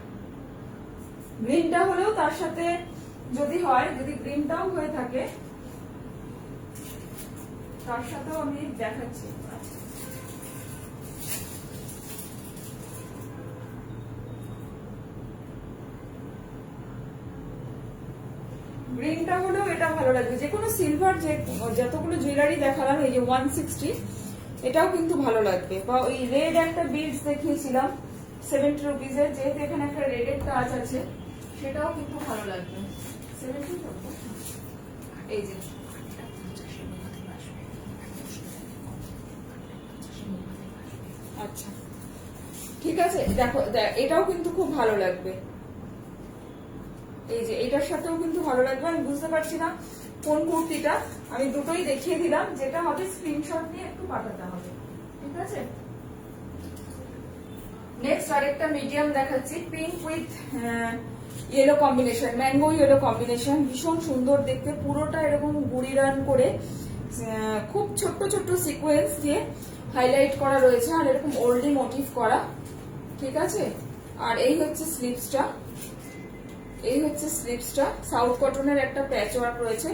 গ্রিনটা হলেও তার সাথে যদি হয়, যদি গ্রিনটাও হয়ে থাকে তার সাথেও আমি দেখাচ্ছি। গ্রিনটা হলেও এটা ভালো লাগবে। যে কোনো সিলভার, যে যতগুলো জুয়েলারি দেখালাম, এই যে 160, এটাও কিন্তু ভালো লাগবে। বা ওই রেড একটা বিডস দেখিয়েছিলাম 70 রুপিজের, যেহেতু এখানে একটা রেডের কাজ আছে, সেটাও কিন্তু ভালো লাগবে। 70, এই যে আচ্ছা ঠিক আছে। দেখো এটাও কিন্তু খুব ভালো লাগবে, এই যে এটার সাথেও কিন্তু ভালো লাগবে। আমি বুঝতে পারছি না কোন কুর্তিটা, আমি দুটোই দেখিয়ে দিলাম, যেটা হবে স্ক্রিনশট নিয়ে একটু পাঠাতে হবে, ঠিক আছে। নেক্সট আরেকটা মিডিয়াম দেখাচ্ছি, pink with yellow combination, mango yellow combination, ভীষণ সুন্দর দেখতে। পুরোটা এরকম গুড়ি রান করে খুব ছোট্ট ছোট্ট সিকোয়েন্স দিয়ে হাইলাইট করা রয়েছে, আর এরকম ওল্ডি মোটিভ করা, ঠিক আছে। আর এই হচ্ছে স্লিভসটা, এই হচ্ছে স্লিভসটা, সাউথ কটনের একটা প্যাচ ওয়ার্ক রয়েছে।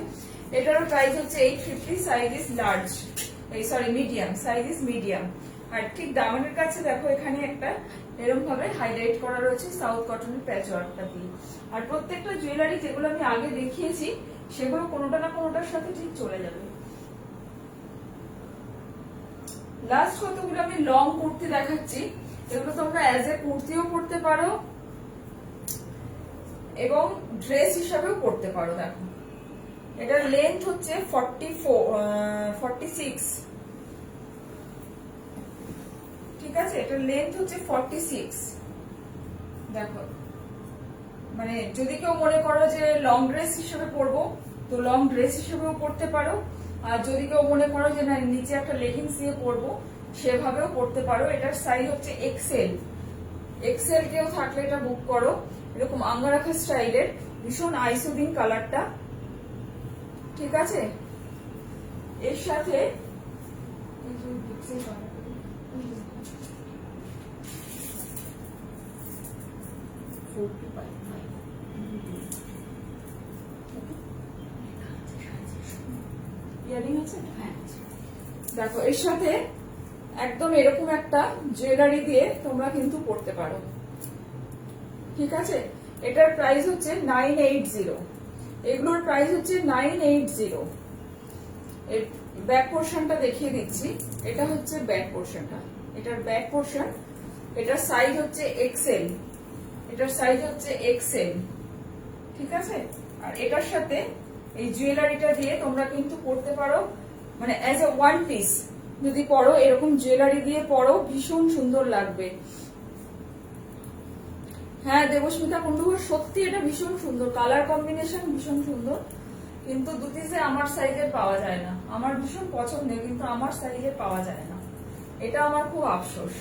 এটারও প্রাইস হচ্ছে 850, সাইজ ইজ লার্জ, এই sorry medium, size is medium. আর ঠিক দামানের কাছে দেখো এখানে একটা এরকম ভাবে হাইলাইট করা রয়েছে সাউথ কটনের প্যাচ ওয়ার্কটা দিয়ে। আর প্রত্যেকটা জুয়েলারি যেগুলো আমি আগে দেখিয়েছি সেগুলো কোনোটা না কোনোটার সাথে ঠিক চলে যাবে। লাস্ট কতগুলো আমি লং কুর্তি দেখাচ্ছি, এগুলো তোমরা অ্যাজ এ কুর্তিও পরতে পারো এবং ড্রেস হিসাবেও পরতে পারো। দেখো এটার লেন্থ হচ্ছে 46, ঠিক আছে, এটার লেন্থ হচ্ছে 46। দেখো মানে যদি কেউ মনে করো যে লং ড্রেস হিসেবে পরবো, তো লং ড্রেস হিসেবেও পরতে পারো, আর যদি কেউ মনে করো যে না নিচে একটা লেগিংস দিয়ে পরবো, সেভাবেও পরতে পারো। এটার সাইজ হচ্ছে এক্সেল। এক্সেল কেউ থাকলে এটা বুক করো। এরকম আঙ্গারাখা স্টাইলের, ভীষণ আইসোদিন কালারটা, ঠিক আছে। এর সাথে ইয়ারিং আছে, হ্যাঁ। দেখো এর সাথে একদম এরকম একটা জুয়েলারি দিয়ে তোমরা কিন্তু পড়তে পারো, ঠিক আছে। এটার প্রাইস হচ্ছে 980। এগুলোর প্রাইস হচ্ছে 980। এর ব্যাক পোর্শনটা দেখিয়ে দিচ্ছি। এটা হচ্ছে ব্যাক পোর্শনটা, এটার ব্যাক পোর্শন। এটার সাইজ হচ্ছে এক্সেল, এটার সাইজ হচ্ছে এক্সেল, ঠিক আছে। আর এটার সাথে এই জুয়েলারিটা দিয়ে তোমরা কিন্তু পড়তে পারো, মানে অ্যাজ এ ওয়ান পিস যদি পরো, এরকম জুয়েলারি দিয়ে পরো, ভীষণ সুন্দর লাগবে। হ্যাঁ দেবস্মিতা কুণ্ডুঘোষ, সত্যি এটা ভীষণ সুন্দর, কালার কম্বিনেশন ভীষণ সুন্দর, কিন্তু দু পিসে আমার সাইজের পাওয়া যায় না। আমার ভীষণ পছন্দের, কিন্তু আমার সাইজের পাওয়া যায় না, এটা আমার খুব আফসোস।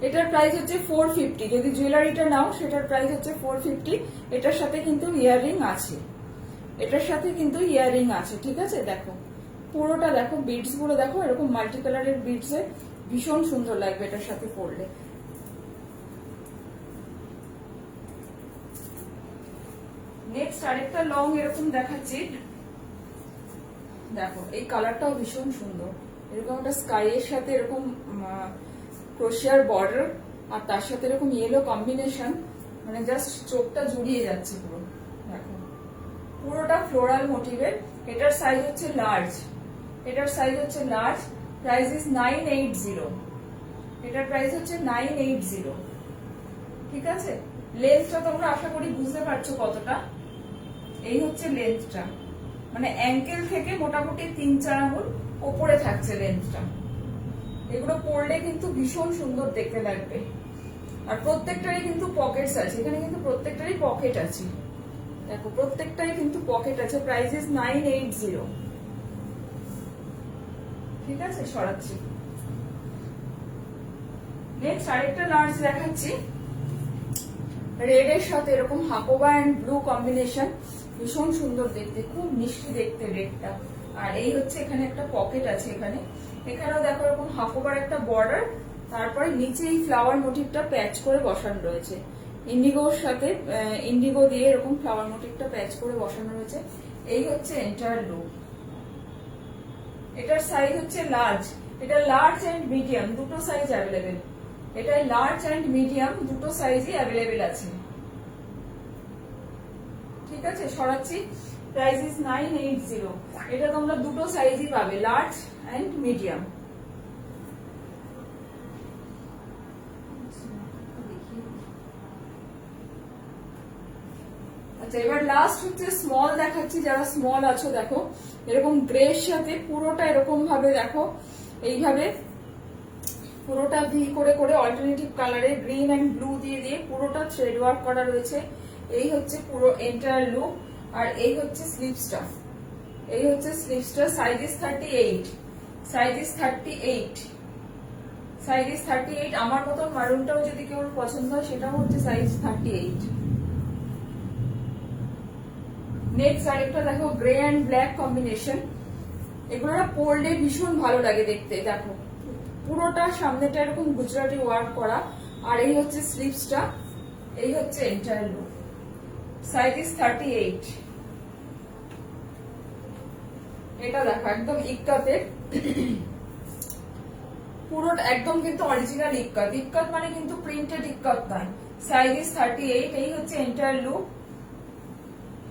এটার প্রাইস হচ্ছে 450। যদি জুয়েলারিটা নাও সেটার প্রাইস হচ্ছে 450। এটার সাথে কিন্তু ইয়াররিং আছে, এটার সাথে কিন্তু ইয়াররিং আছে, ঠিক আছে। দেখো পুরোটা দেখো, বিডস গুলো দেখো, এরকম মাল্টি কালারের বিডস এ ভীষণ সুন্দর লাগবে এটার সাথে পরলে। নেক্সট আরেকটা লং এরকম দেখাচ্ছি। দেখো এই কালারটাও ভীষণ সুন্দর, এরকম একটা স্কাই এর সাথে এরকম ক্রোশিয়ার বর্ডার, আর তার সাথে এরকম ইয়েলো কম্বিনেশন, মানে জাস্ট চোখটা জুড়িয়ে যাচ্ছে পুরো। দেখো পুরোটা ফ্লোরাল মোটিভের। এটার সাইজ হচ্ছে লার্জ, এটার সাইজ হচ্ছে লার্জ। Price is 980। এটার প্রাইস হচ্ছে 980, ঠিক আছে। লেন্থটা তোমরা আশা করি বুঝতে পারছো কতটা। এই হচ্ছে লেন্থটা, মানে অ্যাঙ্কেল থেকে মোটামুটি 3-4 আঙুল ওপরে থাকছে লেন্থটা। এগুলো পরলে কিন্তু ভীষণ সুন্দর দেখতে লাগবে। আর প্রত্যেকটারই কিন্তু পকেটস আছে, এখানে কিন্তু প্রত্যেকটারই পকেট আছে। দেখো প্রত্যেকটাই কিন্তু পকেট আছে। প্রাইস ইজ 980, ঠিক আছে। সরাচ্ছি। নেক্সট আরেকটা লার্জ দেখাচ্ছি, রেড এর সাথে এরকম হাকোবা এন্ড ব্লু কম্বিনেশন, ভীষণ সুন্দর দেখতে, খুব মিষ্টি দেখতে রেডটা। আর এই হচ্ছে এখানে একটা পকেট আছে, এখানে এখানেও দেখো এরকম হাকোবার একটা বর্ডার, তারপরে নিচে এই ফ্লাওয়ার মোটিভটা প্যাচ করে বসানো রয়েছে। ইন্ডিগোর সাথে ইন্ডিগো দিয়ে এরকম ফ্লাওয়ার মোটিভটা প্যাচ করে বসানো রয়েছে। এই হচ্ছে এন্টায়ার লুক। এটার সাইজ হচ্ছে লার্জ। এটা লার্জ এন্ড মিডিয়াম দুটো সাইজ অ্যাভেলেবেল। এটা লার্জ এন্ড মিডিয়াম দুটো সাইজই অ্যাভেলেবেল আছে, ঠিক আছে। সরাচ্ছি। Price is 980। এটা তোমরা দুটো সাইজই পাবে, লার্জ এন্ড মিডিয়াম। আচ্ছা এবার লাস্ট হচ্ছে স্মল দেখাচ্ছি। যারা স্মল আছো দেখো এরকম গ্রের সাথে পুরোটা এরকম ভাবে দেখো, এইভাবে পুরোটা ভি করে করে অল্টারনেটিভ কালারে গ্রিন এন্ড ব্লু দিয়ে দিয়ে পুরোটা থ্রেড ওয়ার্ক করা রয়েছে। এই হচ্ছে পুরো এন্টায়ার লুক। আর এই হচ্ছে স্লিভসটা, এই হচ্ছে স্লিভসটা। Size is 38, size is 38, size is 38। আমার মতন মারুনটাও যদি কেউ পছন্দ হয় সেটাও হচ্ছে সাইজ 38। নেক্সট আরেকটা দেখো, গ্রে এন্ড ব্ল্যাক কম্বিনেশন। এগুলো না পরলে ভীষণ ভালো লাগে দেখতে। দেখো পুরোটা সামনেটা এরকম গুজরাটি ওয়ার্ক করা। আর এই হচ্ছে স্লিভসটা, এই হচ্ছে এন্টায়ার লুক। Size is 38। এটা দেখো একদম ইক্কাতের, পুরোটা একদম কিন্তু অরিজিনাল ইক্কাত। ইক্কাত মানে কিন্তু প্রিন্টেড ইক্কাত নয়। Size is 38। এই হচ্ছে এন্টায়ার লুক।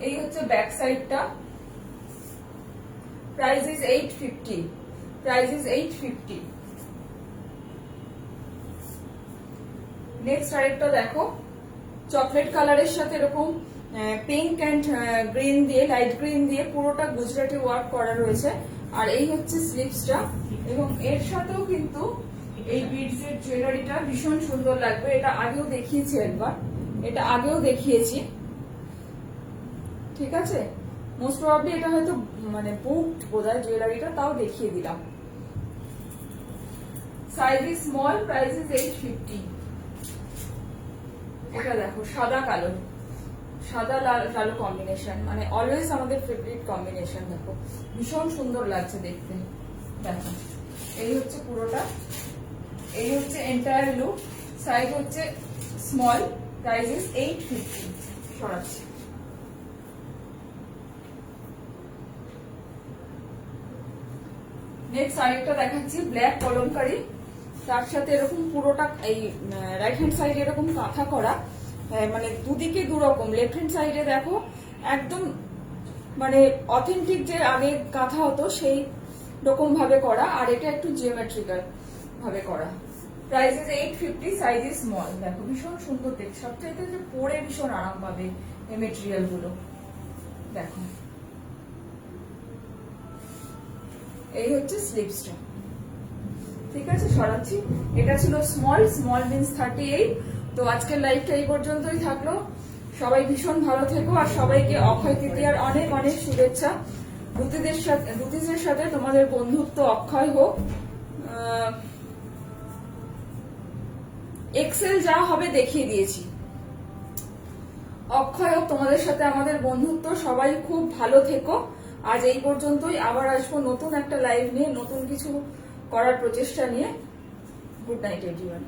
এই হচ্ছে ব্যাক সাইডটা, price is 850, price is 850। Next আরেকটা দেখো, চকলেট কালারের সাথে এরকম পিঙ্ক অ্যান্ড গ্রিন দিয়ে, লাইট গ্রিন দিয়ে পুরোটা গুজরাটি ওয়ার্ক করা রয়েছে। আর এই হচ্ছে স্লিভসটা, এবং এর সাথেও কিন্তু এই বিডস এর জুয়েলারিটা ভীষণ সুন্দর লাগবে। এটা আগেও দেখিয়েছি একবার, এটা আগেও দেখিয়েছি, ঠিক আছে। মোস্ট প্রবাবলি এটা হয়তো মানে বুকড বোধহয় জুয়েলারিটা, তাও দেখিয়ে দিলাম। Size is small, price is 850। এটা দেখো সাদা কালো, সাদা লাল কালো কম্বিনেশন, মানে অলওয়েজ আমাদের ফেভারিট কম্বিনেশন। দেখো ভীষণ সুন্দর লাগছে দেখতে। দেখো এই হচ্ছে পুরোটা, এই হচ্ছে এন্টায়ার লুক। সাইজ হচ্ছে স্মল, প্রাইস ইজ 850। সরাচ্ছি। নেক্সট আরেকটা দেখাচ্ছি, ব্ল্যাক কলমকারি, তার সাথে এরকম পুরোটা এই রাইট হ্যান্ড সাইডে এরকম কাঁথা করা, মানে দুদিকে দুরকম। লেফট হ্যান্ড সাইডে দেখো একদম মানে অথেন্টিক যে আগে কাঁথা হতো সেই রকম ভাবে করা, আর এটা একটু জিওমেট্রিক্যাল ভাবে করা। Price is 850, size is small. দেখো ভীষণ সুন্দর দেখতে, সবচাইতে যে পরে ভীষণ আরাম পাবে এই মেটেরিয়াল গুলো। দেখো এই হচ্ছে স্লিভসটা, ঠিক আছে। সরাচ্ছি। এটা ছিল স্মল, স্মল মিন্স 38। তো আজকের লাইভটা এই পর্যন্তই থাকলো। সবাই ভীষণ ভালো থেকো, আর সবাইকে অক্ষয় তৃতীয়ার অনেক অনেক শুভেচ্ছা। দুতিজের সাথে তোমাদের বন্ধুত্ব অক্ষয় হোক, এক্সেল যা হবে দেখিয়ে দিয়েছি। অক্ষয় হোক তোমাদের সাথে আমাদের বন্ধুত্ব। সবাই খুব ভালো থেকো। আজ এই পর্যন্তই, আবার আসবো নতুন একটা লাইভ নিয়ে, নতুন কিছু করার প্রচেষ্টা নিয়ে। Good night everyone.